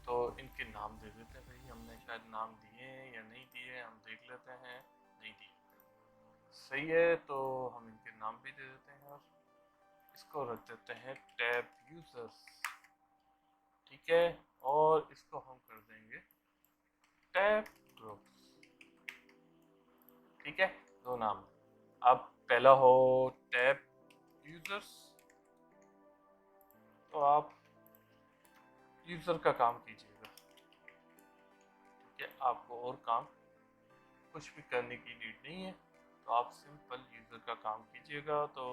तो इनके नाम दे देते हैं भाई, हमने शायद नाम दिए या नहीं दिए, हम देख लेते हैं, नहीं दिए। सही है, तो हम इनके नाम भी दे देते हैं और इसको रख देते हैं टैब यूजर्स। ठीक है, और इसको हम कर देंगे टैब ग्रुप्स। ठीक है, दो नाम। अब पहला हो टैब यूजर्स, तो आप यूजर का काम कीजिएगा। ठीक है, आपको और काम कुछ भी करने की नीड नहीं है, तो आप सिंपल यूजर का काम कीजिएगा। तो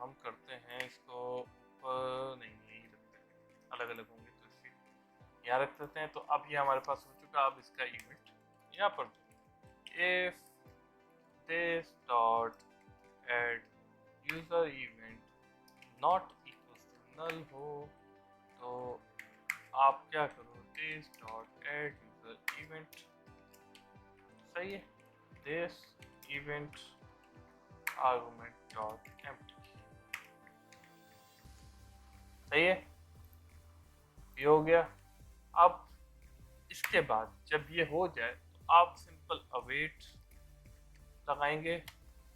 हम करते हैं इसको ऊपर, नहीं यही रखते हैं, अलग अलग होंगे तो इसलिए यहाँ रख देते हैं। तो अब ये हमारे पास हो चुका। अब इसका इवेंट यहाँ पर, if this dot add user event not equals to null हो, तो आप क्या करो, this dot add user event, सही है, this event argument dot empty, सही है, ये हो गया। अब इसके बाद जब ये हो जाए तो आप सिंपल अवेट लगाएंगे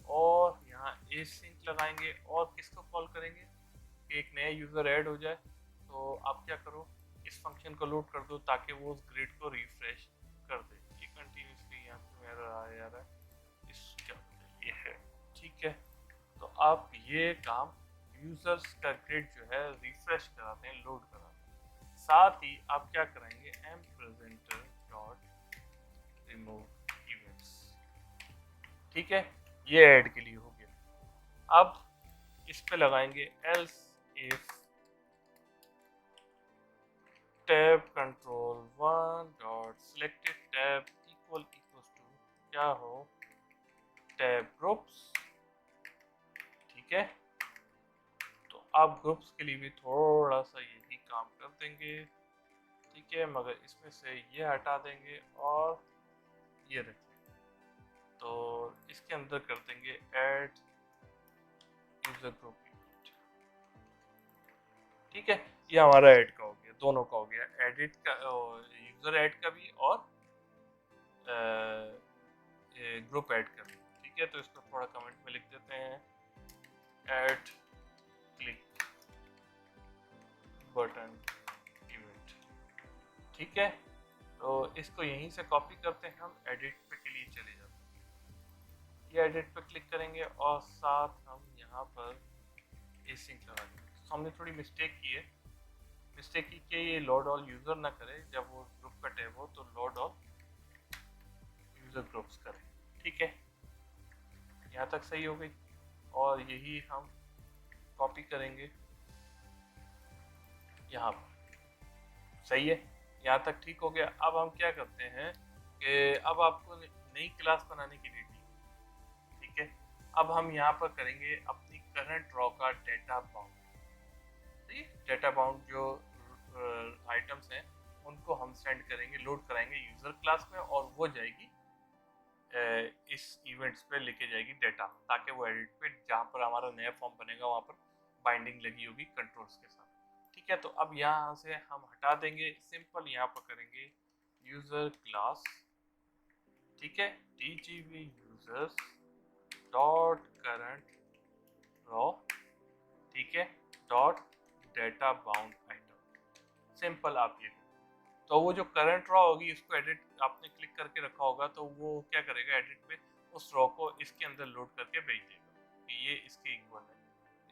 और यहाँ एसिंक लगाएंगे और किसको कॉल करेंगे कि एक नया यूज़र ऐड हो जाए। तो आप क्या करो, इस फंक्शन को लोड कर दो ताकि वो उस ग्रिड को रिफ्रेश कर दे। ये कंटिन्यूसली यहाँ पे मेरा आ जा रहा है, इस क्या ये है, ठीक है। तो आप ये काम यूज़र्स का ग्रिड जो है रिफ्रेश कराते हैं, लोड कराते हैं। साथ ही आप क्या कराएंगे, M presenter dot remove events. ठीक है, ये ऐड के लिए हो गया। अब इस पे लगाएंगे else if tab control 1 dot selected tab equals to क्या हो, टैब ग्रुप्स। ठीक है, तो आप ग्रुप्स के लिए भी थोड़ा सा यही काम कर देंगे। ठीक है, मगर इसमें से ये हटा देंगे और ये रख देंगे। तो इसके अंदर कर देंगे ऐड यूजर ग्रुप। ठीक है, ये हमारा ऐड का हो गया, दोनों का हो गया, एडिट का, यूजर ऐड का भी और ग्रुप ऐड का भी। ठीक है, तो इसको थोड़ा कमेंट में लिख देते हैं, ऐड क्लिक बटन इवेंट। ठीक है, तो इसको यहीं से कॉपी करते हैं, हम एडिट पे के लिए चले जाते हैं। ये एडिट पे क्लिक करेंगे और साथ हम यहाँ पर एसिंक लगाएंगे। तो हमने थोड़ी मिस्टेक की है, मिस्टेक की कि ये लोड ऑल यूज़र ना करे, जब वो ग्रुप का टैब हो तो लोड ऑल यूज़र ग्रुप्स करे। ठीक है, यहाँ तक सही हो गई, और यही हम कॉपी करेंगे यहाँ पर। सही है, यहाँ तक ठीक हो गया। अब हम क्या करते हैं कि अब आपको नई क्लास बनाने की नीड नहीं। ठीक है, अब हम यहाँ पर करेंगे अपनी करंट रॉ का डेटा बाउंड। डेटा बाउंड जो आइटम्स हैं उनको हम सेंड करेंगे, लोड कराएंगे यूजर क्लास में, और वो जाएगी इस इवेंट्स पे लेके जाएगी डाटा, ताकि वो एडिट पे जहाँ पर हमारा नया फॉर्म बनेगा वहाँ पर बाइंडिंग लगी होगी कंट्रोल्स के साथ। ठीक है, तो अब यहाँ से हम हटा देंगे, सिंपल यहाँ पर करेंगे यूजर क्लास, ठीक है, tgv users dot current raw, ठीक है, dot data bound item. Simple आप ये, तो वो जो करंट रॉ होगी इसको एडिट आपने क्लिक करके रखा होगा, तो वो क्या करेगा, एडिट पे उस रॉ को इसके अंदर लोड करके भेज देगा कि ये इसके इक्वल है,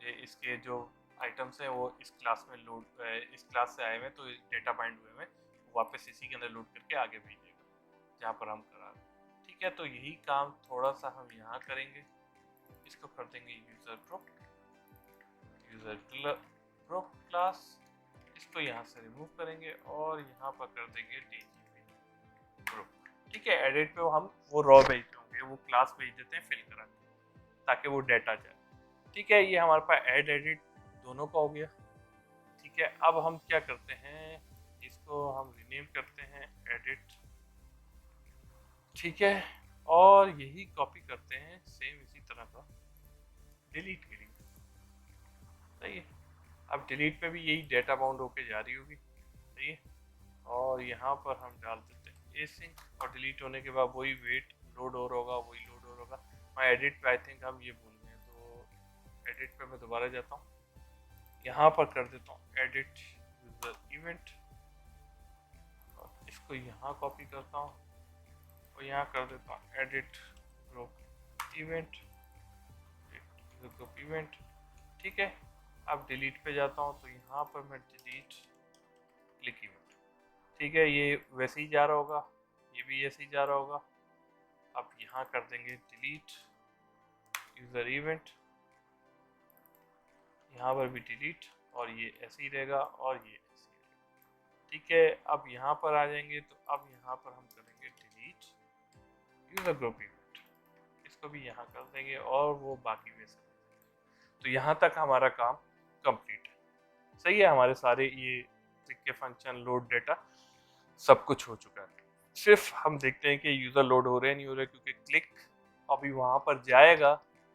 ये इसके जो आइटम्स हैं वो इस क्लास में लोड, इस क्लास से आए हुए, तो डेटा बाइंड हुए हैं, वापस इसी के अंदर लोड करके आगे भेज देगा जहाँ पर हम करा रहे हैं। ठीक है, तो यही काम थोड़ा सा हम यहाँ करेंगे, इसको कर देंगे user group, user group class, इसको यहाँ से रिमूव करेंगे और यहाँ पर कर देंगे DGB ग्रुप। ठीक है, एडिट पे हम वो रॉ भेजते होंगे, वो क्लास भेज देते हैं फिल करा के, ताकि वो डाटा जाए। ठीक है, ये हमारे पास एड एडिट दोनों का हो गया। ठीक है, अब हम क्या करते हैं, इसको हम रीनेम करते हैं एडिट, ठीक है, और यही कॉपी करते हैं सेम इसी तरह का डिलीट के लिए। सही है, अब डिलीट पे भी यही डेटा बाउंड होके जा रही होगी। सही है, और यहाँ पर हम डाल देते हैं एसिंक, और डिलीट होने के बाद वही वेट लोड और होगा, वही लोड और होगा। मैं एडिट पे आई थिंक हम ये भूल गए, तो एडिट पे मैं दोबारा जाता हूँ, यहाँ पर कर देता हूँ एडिट यूजर इवेंट, इसको यहाँ कॉपी करता हूँ और यहाँ कर देता हूँ edit group event, group event. ठीक है, अब डिलीट पे जाता हूँ, तो यहाँ पर मैं डिलीट क्लिक इवेंट, ठीक है, ये वैसे ही जा रहा होगा, ये भी ऐसे ही जा रहा होगा। अब यहाँ कर देंगे डिलीट यूजर इवेंट, यहाँ पर भी डिलीट, और ये ऐसे ही रहेगा और ये ऐसे ही रहेगा। ठीक है, अब यहाँ पर आ जाएंगे, तो अब यहाँ पर हम करेंगे डिलीट यूजर ग्रुप इवेंट, इसको भी यहाँ कर देंगे और वो बाकी वैसे। तो यहाँ तक हमारा काम कंप्लीट है। सही है, हमारे सारे ये के फंक्शन लोड डेटा सब कुछ हो चुका है। सिर्फ हम देखते हैं कि यूज़र लोड हो रहे हैं नहीं हो रहे, क्योंकि क्लिक अभी वहाँ पर जाएगा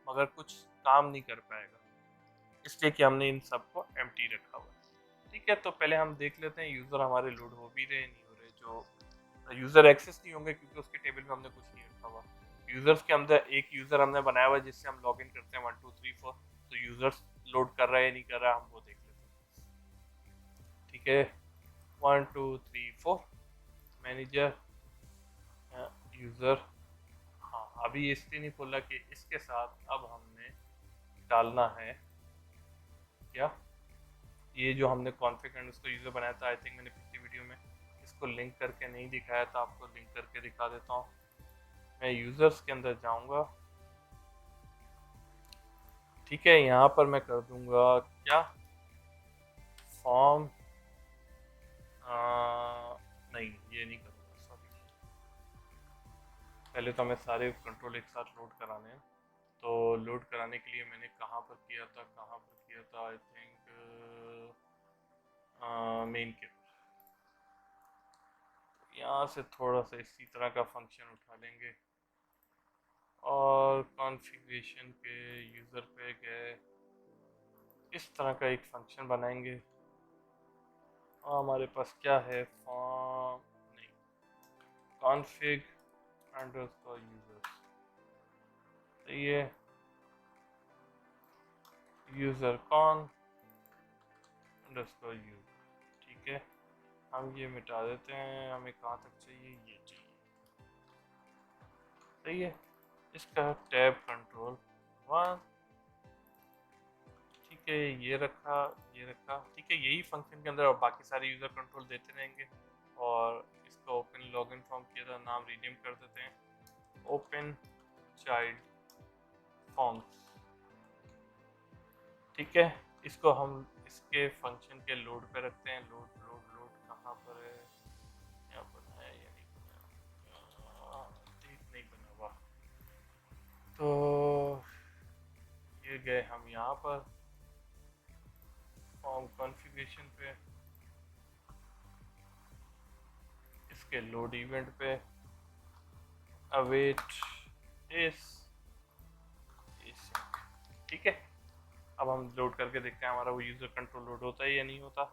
मगर कुछ काम नहीं कर पाएगा, इसलिए कि हमने इन सबको एम्प्टी रखा हुआ है। ठीक है, तो पहले हम देख लेते हैं यूज़र हमारे लोड हो भी रहे नहीं हो रहे। जो यूज़र एक्सेस नहीं होंगे क्योंकि उसके टेबल में हमने कुछ नहीं रखा हुआ। यूज़र्स के अंदर एक यूज़र हमने बनाया हुआ जिससे हम लॉगिन करते हैं 1 2 3 4, तो यूज़र्स लोड कर रहा है नहीं कर रहा हम वो देख लेते हैं। ठीक है, 1 2 3 4 मैनेजर यूज़र। हाँ, अभी इसलिए नहीं खोला कि इसके साथ अब हमने डालना है क्या, ये जो हमने कॉन्फ़िग एंड उसको यूज़र बनाया था, आई थिंक मैंने पिछली वीडियो में इसको लिंक करके नहीं दिखाया था, आपको लिंक करके दिखा देता हूँ। मैं यूज़र्स के अंदर जाऊँगा, ठीक है, यहाँ पर मैं कर दूँगा क्या, फॉर्म, नहीं ये नहीं करूँगा, सॉरी, पहले तो हमें सारे कंट्रोल एक साथ लोड कराने हैं। तो लोड कराने के लिए मैंने कहाँ पर किया था, आई थिंक मेन के, यहाँ से थोड़ा सा इसी तरह का फंक्शन उठा लेंगे और कॉन्फ़िगरेशन के यूज़र पे गए, इस तरह का एक फंक्शन बनाएंगे। और हमारे पास क्या है, फॉर्म नहीं, कॉन्फ़िग अंडरस्कोर यूज़र्स, सही है, यूज़र कॉन अंडरस्कोर यूज़र। ठीक है, हम ये मिटा देते हैं, हमें कहाँ तक चाहिए, ये चाहिए। सही है, इसका टैब कंट्रोल 1, ठीक है, ये रखा, ये रखा। ठीक है, यही फंक्शन के अंदर और बाकी सारे यूज़र कंट्रोल देते रहेंगे। और इसका ओपन लॉगिन फॉर्म किया था, नाम रीनेम कर देते हैं ओपन चाइल्ड फॉर्म्स। ठीक है, इसको हम इसके फंक्शन के लोड पे रखते हैं। लोड लोड लोड कहाँ पर है, यहाँ पर है या नहीं बना, ठीक नहीं बना हुआ, तो ये गए हम यहाँ पर फॉर्म कॉन्फ़िगरेशन पे, इसके लोड इवेंट पे, अवेट इस, ठीक है। अब हम लोड करके देखते हैं हमारा वो यूजर कंट्रोल लोड होता है या नहीं होता।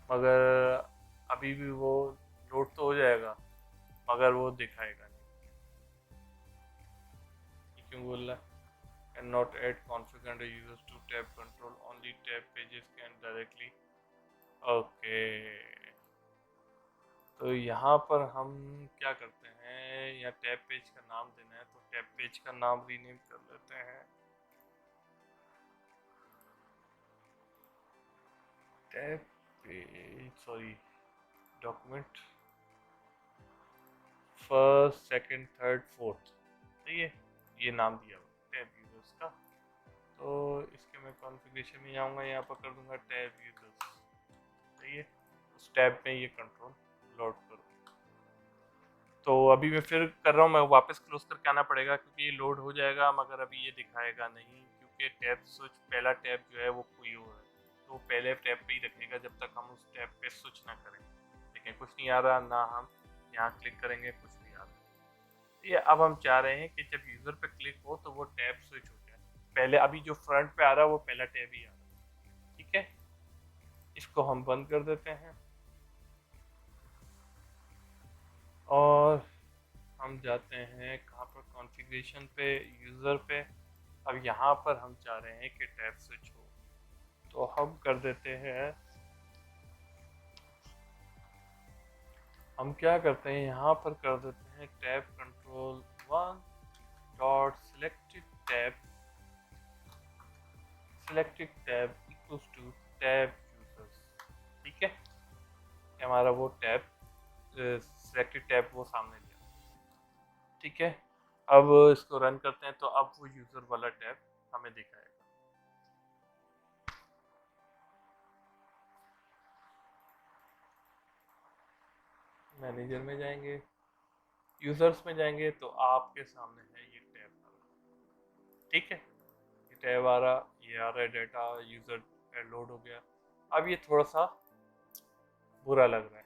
मगर अभी भी वो लोड तो हो जाएगा मगर वो दिखाएगा नहीं। ये क्यों बोल रहा है? Can not add configure users to tab control, only tab pages can directly. Okay, तो यहाँ पर हम क्या करते हैं, या टैब पेज का नाम देना है तो टैब पेज का नाम रीनेम कर लेते हैं tab page, sorry document first second third fourth, सही है। ये नाम दिया हुआ टैब यूजर्स का। तो इसके मैं कॉन्फ़िगरेशन में जाऊँगा, यहाँ पर कर दूंगा टैब यूजर्स, सही है। उस टैब में ये कंट्रोल लोड करो। तो अभी मैं फिर कर रहा हूँ, मैं वापस क्लोज करके आना पड़ेगा क्योंकि ये लोड हो जाएगा मगर अभी ये दिखाएगा नहीं क्योंकि टैब स्विच पहला टैब जो है वो कोई और है, तो पहले टैब पे ही रखेगा जब तक हम उस टैब पे स्विच ना करें। लेकिन कुछ नहीं आ रहा ना, हम यहाँ क्लिक करेंगे कुछ भी आ रहा है। ये अब हम चाह रहे हैं कि जब यूज़र पे क्लिक हो तो वो टैब स्विच हो जाए। पहले अभी जो फ्रंट पे आ रहा है वो पहला टैब ही आ रहा है, ठीक है। इसको हम बंद कर देते हैं और हम जाते हैं कहाँ पर, कॉन्फ़िगरेशन पे, यूज़र पे। अब यहाँ पर हम चाह रहे हैं कि टैब स्विच हो, तो हम कर देते हैं, हम क्या करते हैं यहाँ पर कर देते हैं tab control one dot selected tab equals to tab users, ठीक है। हमारा वो टैब सिलेक्टेड टैब वो सामने लिया, ठीक है। अब इसको रन करते हैं तो अब वो यूजर वाला टैब हमें दिखाएगा। मैनेजर में जाएंगे, यूजर्स में जाएंगे तो आपके सामने है ये टैब आ रहा, ठीक है। ये टैब आ रहा, ये आ रहा है डेटा यूजर लोड हो गया। अब ये थोड़ा सा बुरा लग रहा है,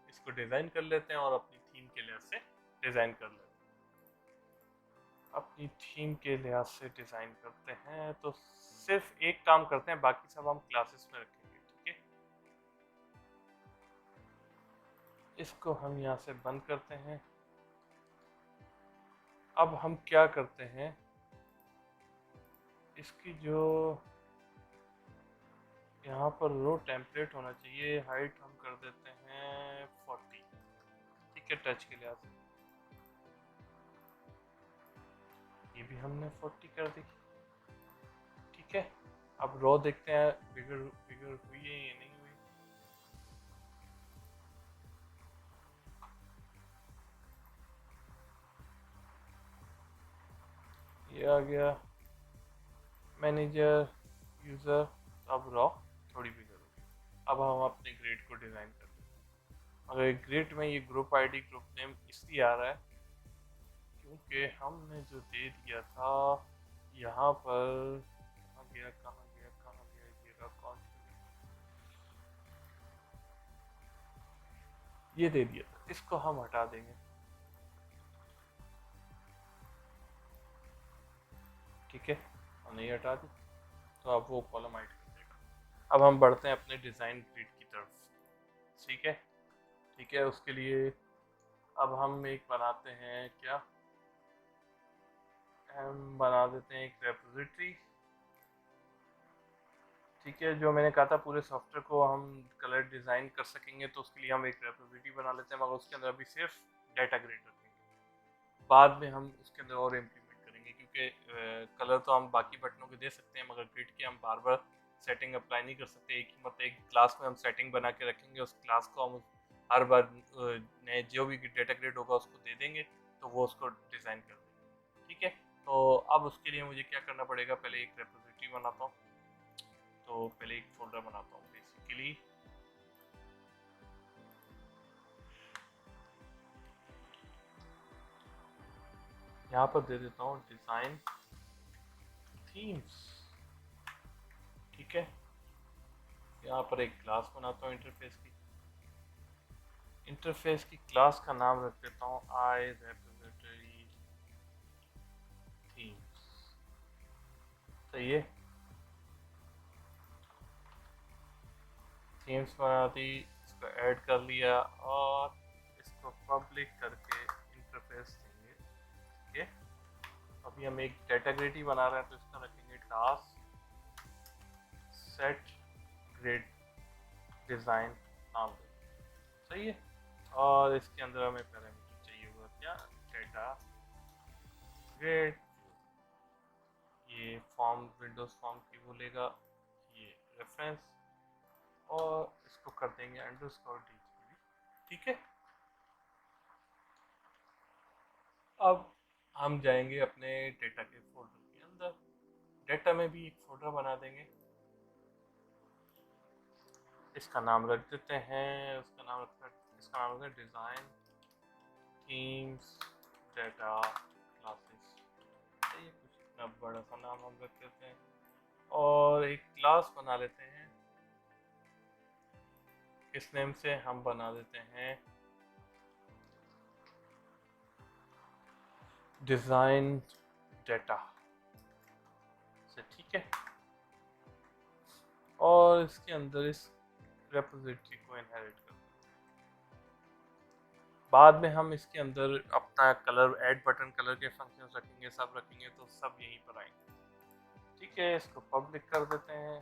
इसको डिज़ाइन कर लेते हैं और अपनी थीम के लिहाज से डिज़ाइन कर लेते हैं। अपनी थीम के लिहाज से डिज़ाइन करते हैं तो सिर्फ एक काम करते हैं, बाकी सब हम क्लासेस में रखेंगे, ठीक है। इसको हम यहाँ से बंद करते हैं। अब हम क्या करते हैं, इसकी जो यहाँ पर रो टेम्पलेट होना चाहिए, हाइट हम कर देते हैं 40, ठीक है। टच के लिहाज से ये भी हमने 40 कर दी, ठीक है। अब रो देखते हैं बिगर बिगर हुई है या नहीं हुई। ये आ गया मैनेजर यूज़र, अब रो थोड़ी बिगर होगी। अब हम अपने ग्रिड को डिज़ाइन कर देते हैं। अगर ग्रिड में ये ग्रुप आईडी ग्रुप नेम इसलिए आ रहा है क्योंकि हमने जो दे दिया था यहाँ पर, कहाँ गया कहाँ गया कहाँ गया, ये रहा कौन, ये दे दिया था, इसको हम हटा देंगे, ठीक है। हमने ये हटा दी तो अब वो कॉलम हाइड कर देगा। अब हम बढ़ते हैं अपने डिज़ाइन ग्रिड की तरफ, ठीक है। ठीक है, उसके लिए अब हम एक बनाते हैं, क्या हम बना देते हैं एक रेपोजिटरी, ठीक है। जो मैंने कहा था पूरे सॉफ्टवेयर को हम कलर डिज़ाइन कर सकेंगे तो उसके लिए हम एक रेपोजिटरी बना लेते हैं, मगर उसके अंदर अभी सिर्फ डाटा ग्रिड रखेंगे। बाद में हम उसके अंदर और इम्प्लीमेंट करेंगे क्योंकि कलर तो हम बाकी बटनों के दे सकते हैं मगर ग्रिड की हम बार बार सेटिंग अप्लाई नहीं कर सकते। एक ही मतलब एक क्लास में हम सेटिंग बना के रखेंगे, उस क्लास को हम हर बार नए जो भी डाटा ग्रिड होगा उसको दे देंगे तो वो उसको डिज़ाइन कर देंगे, ठीक है। तो अब उसके लिए मुझे क्या करना पड़ेगा, पहले एक रेपोजिटरी बनाता हूँ। तो पहले एक फोल्डर बनाता हूँ बेसिकली, यहाँ पर दे देता हूँ डिज़ाइन थीम्स, ठीक है। यहाँ पर एक क्लास बनाता हूँ इंटरफेस की, इंटरफेस की क्लास का नाम रख देता हूँ आई रेपोजिटरी थीम्स। सही है, थीम्स बना दी, इसको ऐड कर लिया और इसको पब्लिक करके इंटरफेस देंगे। ये अभी हम एक कैटेगरी बना रहे हैं तो इसका रखेंगे क्लास सेट ग्रिड डिज़ाइन नाम देंगे। सही है, और इसके अंदर हमें पैरामीटर चाहिए होगा क्या, डेटा ग्रिड, ये फॉर्म विंडोज फॉर्म की बोलेगा, ये रेफरेंस, और इसको कर देंगे अंडरस्कोर DGB। ठीक है, अब हम जाएंगे अपने डेटा के फोल्डर के अंदर, डेटा में भी एक फोल्डर बना देंगे, इसका नाम रख देते हैं, इसका नाम रखते हैं डिज़ाइन थीम्स डेटा क्लासेस। ये कुछ इतना बड़ा सा नाम हम रख देते हैं और एक क्लास बना लेते हैं, इस नेम से हम बना देते हैं डिज़ाइन डेटा से। ठीक है, और इसके अंदर इस रेपोजिटरी को इनहेरिट कर देते हैं। बाद में हम इसके अंदर अपना कलर ऐड बटन कलर के फंक्शन रखेंगे, सब रखेंगे, तो सब यहीं पर आएंगे। ठीक है, इसको पब्लिक कर देते हैं,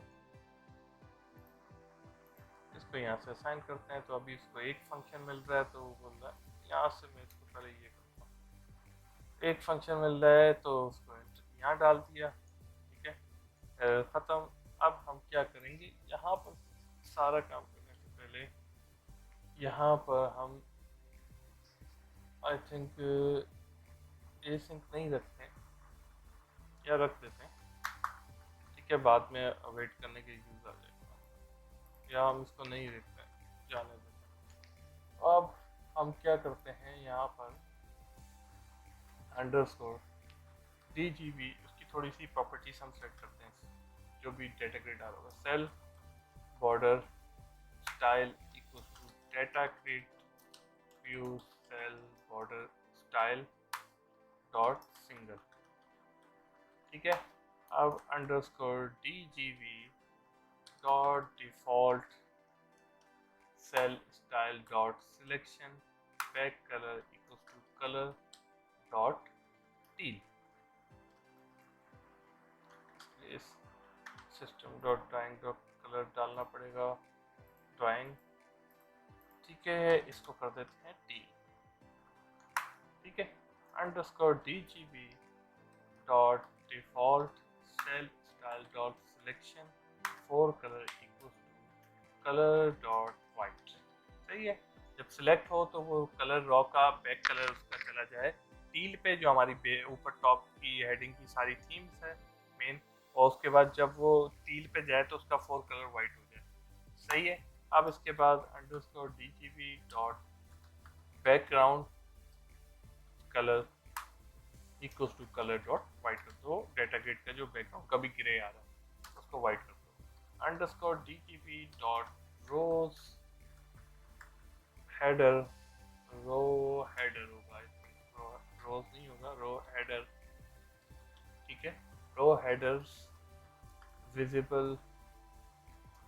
इसको यहाँ से असाइन करते हैं, तो अभी इसको एक फंक्शन मिल रहा है, तो वो बोल रहा है यहाँ से मैं इसको पहले ये करता हूँ, एक फंक्शन मिल रहा है तो उसको यहाँ डाल दिया। ठीक है, ख़त्म। अब हम क्या करेंगे, यहाँ पर सारा काम करने से पहले यहाँ पर हम आई थिंक एसिंक नहीं रखते हैं, या रख देते हैं। ठीक है, बाद में अवेट करने के यूज़ आ जाएगा, या हम इसको नहीं रखते हैं, जाने देते हैं। अब हम क्या करते हैं, यहाँ पर अंडरस्कोर DGB, उसकी थोड़ी सी प्रॉपर्टीज हम सेट करते हैं, जो भी डेटा ग्रिड आ रहा होगा, cell border style equals to data grid view cell border style dot single. ठीक है, अब underscore DGB dot default cell style dot selection back colour equals to colour dot teal. इस system dot drawing dot colour डालना पड़ेगा, drawing. ठीक है, इसको कर देते हैं टील। ठीक है, underscore DGB dot default cell style dot selection for colour equals to colour dot white. सही है, जब सिलेक्ट हो तो वो कलर रॉ का बैक कलर उसका चला जाए टील पे, जो हमारी ऊपर टॉप की हेडिंग की सारी थीम्स है मेन, और उसके बाद जब वो टील पे जाए तो उसका फोर कलर वाइट हो जाए। सही है, अब इसके बाद underscore DGB dot background colour equals to colour dot white कर दो, डेटा ग्रिड का जो बैकग्राउंड कभी ग्रे आ रहा है उसको वाइट कर दो। Underscore DGB dot rows header, row header होगा, रोज नहीं होगा, रो हेडर। ठीक है, row headers visible,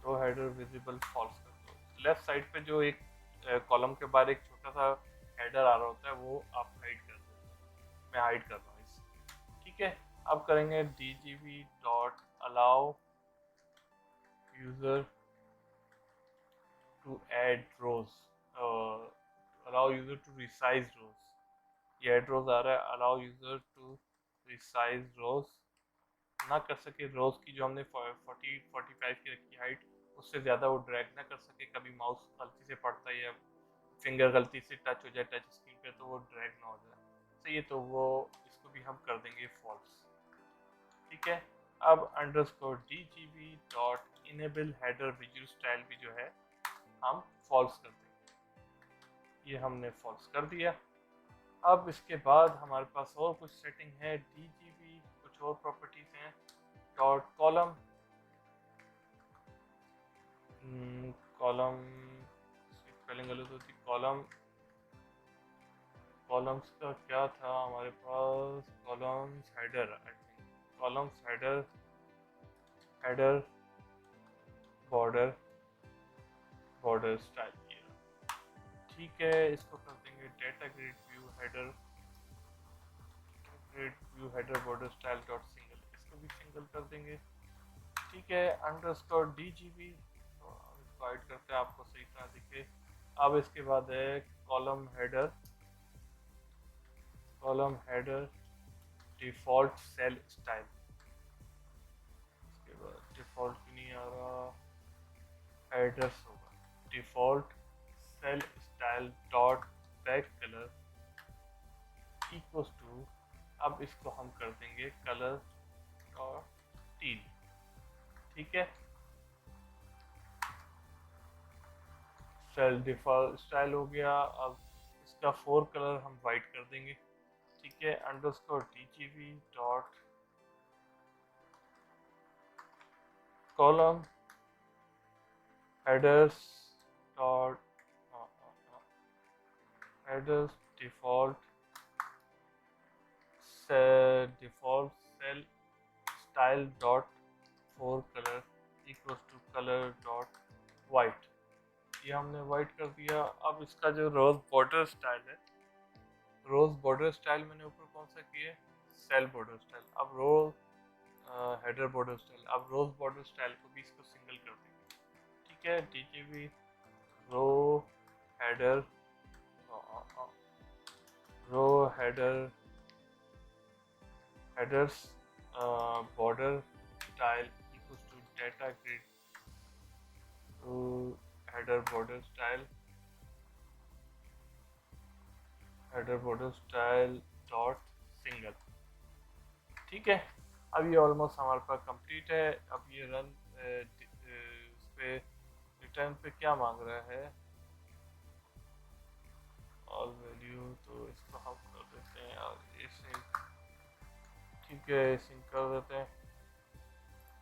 row header visible false कर दो। लेफ्ट साइड पे जो एक कॉलम के बाद एक छोटा सा हेडर आ रहा होता है वो आप हाइड कर दो, मैं हाइड कर रहा हूँ इसे। ठीक है, अब करेंगे DGB dot allow user to add rows, allow user to resize rows, ये ऐड रोज आ रहा है, allow user to resize rows ना कर सके, रोज की जो हमने 40-45 की रखी हाइट, उससे ज़्यादा वो ड्रैग ना कर सके, कभी माउस गलती से पड़ता है या फिंगर गलती से टच हो जाए टच स्क्रीन पे तो वो ड्रैग ना हो जाए। सही है, तो वो इसको भी हम कर देंगे फॉल्स। ठीक है, अब underscore DGB dot enable header visual style भी जो है हम फॉल्स कर देंगे, ये हमने फॉल्स कर दिया। अब इसके बाद हमारे पास और कुछ सेटिंग है, DGB कुछ और प्रॉपर्टीज हैं, डॉट कॉलम, कॉलम स्पेलिंग गलत होती। कॉलम्स का क्या था हमारे पास, columns header, I think columns header, header border, border style किया। ठीक है, इसको कर देंगे data grid view header, grid view header border style dot single, इसको भी सिंगल कर देंगे। ठीक है, अंडरस्कोर DGB, तो इसको हाइड करते हैं आपको सही तरह दिखे। अब इसके बाद है column header, column header default cell style, इसके बाद डिफॉल्ट भी नहीं आ रहा, एड्रेस होगा default cell style dot back colour equals to, अब इसको हम कर देंगे कलर डॉट टील। ठीक है, सेल डिफॉल्ट स्टाइल हो गया। अब इसका 4 कलर हम वाइट कर देंगे। ठीक है, underscore DGB dot column headers dot headers default cell style dot 4 color equals to color dot white, ये हमने वाइट कर दिया। अब इसका जो रोज बॉर्डर स्टाइल है, रोज बॉर्डर स्टाइल मैंने ऊपर कौन सा किया, सेल बॉर्डर स्टाइल। अब रोज हेडर बॉर्डर स्टाइल, अब रोज बॉर्डर स्टाइल को भी इसको सिंगल कर देंगे। ठीक है, DGB row header, row header, headers border style equals to data grid to header border style, header border style dot single। ठीक है, अब ये ऑलमोस्ट हमारे पास कंप्लीट है। अब ये रन इस पे रिटर्न पे क्या मांग रहा है, ऑल वैल्यू, तो इसको हम कर देते हैं और इसे, ठीक है सिंक कर देते हैं।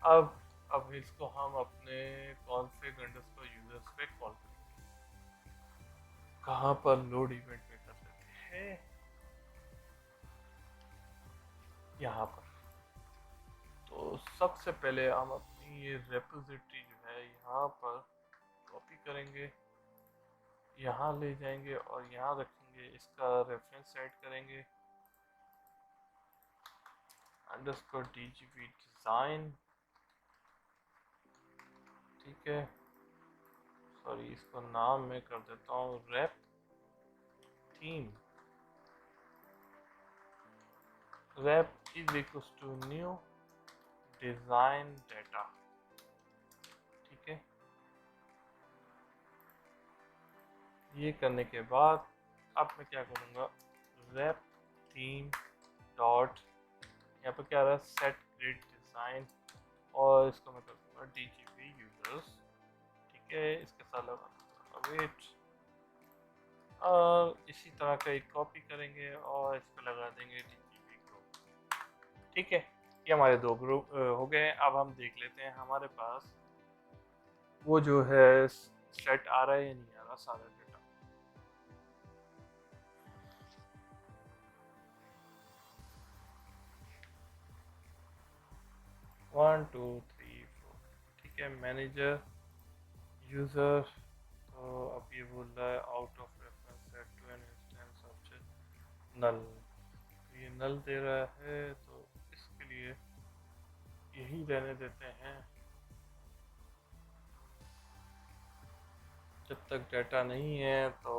अब इसको हम अपने कॉन्फ़िग अंडरस्कोर यूजर्स पे कॉल करेंगे। कहाँ पर लोड इवेंट में कर देते हैं, यहाँ पर। तो सबसे पहले हम अपनी ये रेपोजिटरी जो है यहाँ पर कॉपी करेंगे, यहाँ ले जाएंगे और यहाँ रखेंगे, इसका रेफरेंस सेट करेंगे अंडरस्कोर DGB डिज़ाइन। ठीक है, सॉरी इसको नाम मैं कर देता हूँ rep theme, rep is equals to new design data. ठीक है, ये करने के बाद अब मैं क्या करूँगा, रेप थीम डॉट, यहाँ पर क्या रहा है, सेट ग्रिड डिज़ाइन, और इसको मैं कर दूँगा DGB यूजर्स। ठीक है, इसके साथ लगा वेट, और इसी तरह का एक कॉपी करेंगे और इस पर लगा देंगे DGB ग्रुप। ठीक है, ये हमारे 2 ग्रुप हो गए। अब हम देख लेते हैं हमारे पास वो जो है सेट आ रहा है या नहीं आ रहा सारा डेटा। 1 2 3 4, ठीक है, मैनेजर यूज़र, तो अब ये बोल रहा है out of reference set to an instance object null, ये नल दे रहा है, तो इसके लिए यही रहने देते हैं। जब तक डाटा नहीं है तो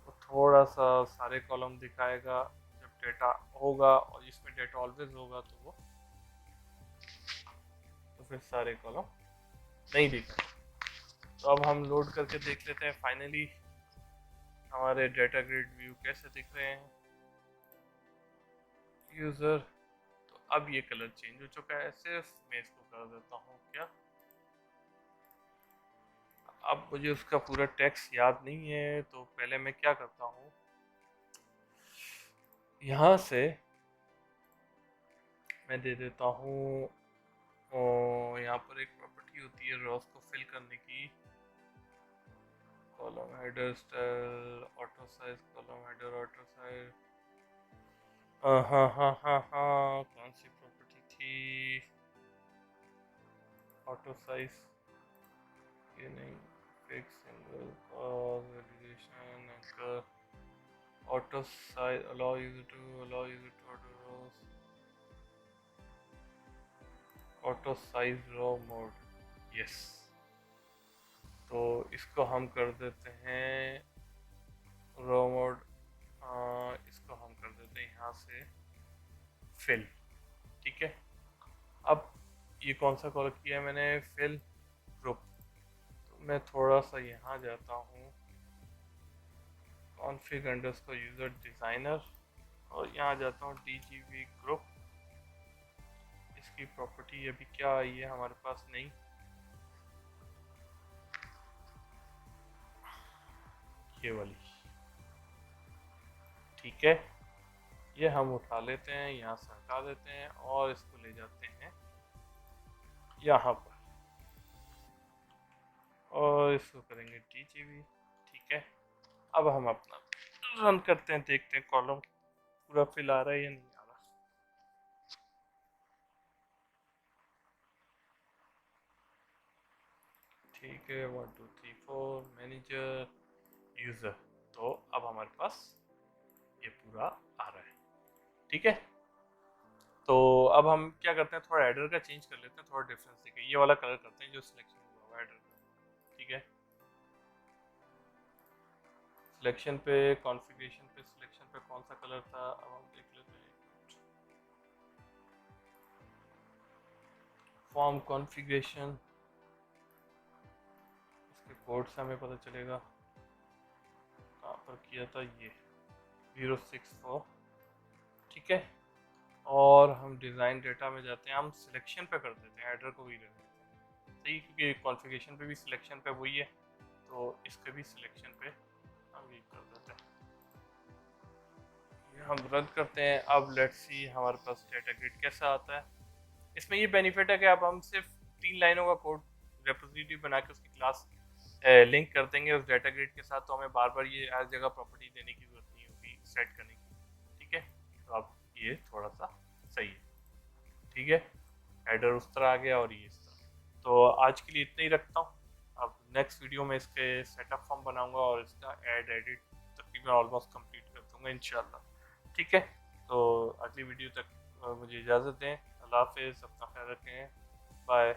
वो थोड़ा सा सारे कॉलम दिखाएगा, जब डाटा होगा और इसमें डाटा ऑलवेज होगा तो फिर सारे कॉलम नहीं दिखाएगा। तो अब हम लोड करके देख लेते हैं फाइनली हमारे डाटा ग्रिड व्यू कैसे दिख रहे हैं यूज़र। तो अब ये कलर चेंज हो चुका है, सिर्फ मैं इसको कर देता हूँ क्या, अब मुझे उसका पूरा टेक्स्ट याद नहीं है, तो पहले मैं क्या करता हूँ, यहाँ से मैं दे देता हूँ, यहाँ पर एक प्रॉपर्टी होती है रॉस को फिल करने की, column header style, auto size, column header auto size. हाँ हाँ हाँ हाँ हाँ, कौन सी प्रॉपर्टी थी? ऑटो साइज, ये नहीं, fix single cause variation anchor, auto size allow user to auto rows, auto size row mode, yes. तो इसको हम कर देते हैं रो मोड, इसको हम कर देते हैं यहाँ से फिल, ठीक है। अब ये कौन सा कॉल किया है मैंने? Fill group. तो मैं थोड़ा सा यहाँ जाता हूँ, कॉन्फ़िग अंडरस्कोर यूज़र डिज़ाइनर, और यहाँ जाता हूँ DGV ग्रुप। इसकी प्रॉपर्टी अभी क्या आई है हमारे पास? नहीं, ये वाली, ठीक है। ये हम उठा लेते हैं, यहाँ से हटा देते हैं और इसको ले जाते हैं यहाँ पर, और इसको करेंगे DGV, ठीक है। अब हम अपना रन करते हैं, देखते हैं कॉलम पूरा फिल आ रहा है या नहीं आ रहा। ठीक है, 1 2 3 4 मैनेजर यूज़र, तो अब हमारे पास ये पूरा आ रहा है, ठीक है। तो अब हम क्या करते हैं, थोड़ा एडर का चेंज कर लेते हैं, थोड़ा डिफरेंस दिखे, ये वाला कलर करते हैं जो सिलेक्शन हुआ हुआ एडर का, ठीक है। सिलेक्शन पे, कॉन्फ़िगरेशन पे, सिलेक्शन पे कौन सा कलर था, अब हम देख लेते हैं। फॉर्म कॉन्फ़िगरेशन, इसके कोड से हमें पता चलेगा कहाँ पर किया था, ये 064, ठीक है। और हम डिज़ाइन डेटा में जाते हैं, हम सिलेक्शन पे कर देते हैं, एडर को भी ले लेते हैं, सही, क्योंकि कॉन्फ़िगरेशन पे भी सिलेक्शन पे वही है, तो इसके भी सिलेक्शन पे हम ये कर देते हैं। ये हम रन करते हैं। अब लेट्स सी हमारे पास डेटा ग्रिड कैसा आता है। इसमें ये बेनिफिट है कि अब हम सिर्फ 3 लाइनों का कोड रिप्रेजेंटेटिव बना के उसकी क्लास लिंक कर देंगे उस डाटा ग्रिड के साथ, तो हमें बार बार ये हर जगह प्रॉपर्टी देने की जरूरत नहीं होगी सेट करने की, ठीक है। तो अब ये थोड़ा सा सही है, ठीक है। हेडर उस तरह आ गया और ये इस तरह। तो आज के लिए इतना ही रखता हूँ। अब नेक्स्ट वीडियो में इसके सेटअप फॉर्म बनाऊंगा और इसका ऐड एडिट तकरीबन ऑलमोस्ट कंप्लीट कर दूंगा इंशाल्लाह, ठीक है। तो अगली वीडियो तक मुझे इजाज़त दें। अल्लाह हाफिज़, अपना ख्याल रखें, बाय।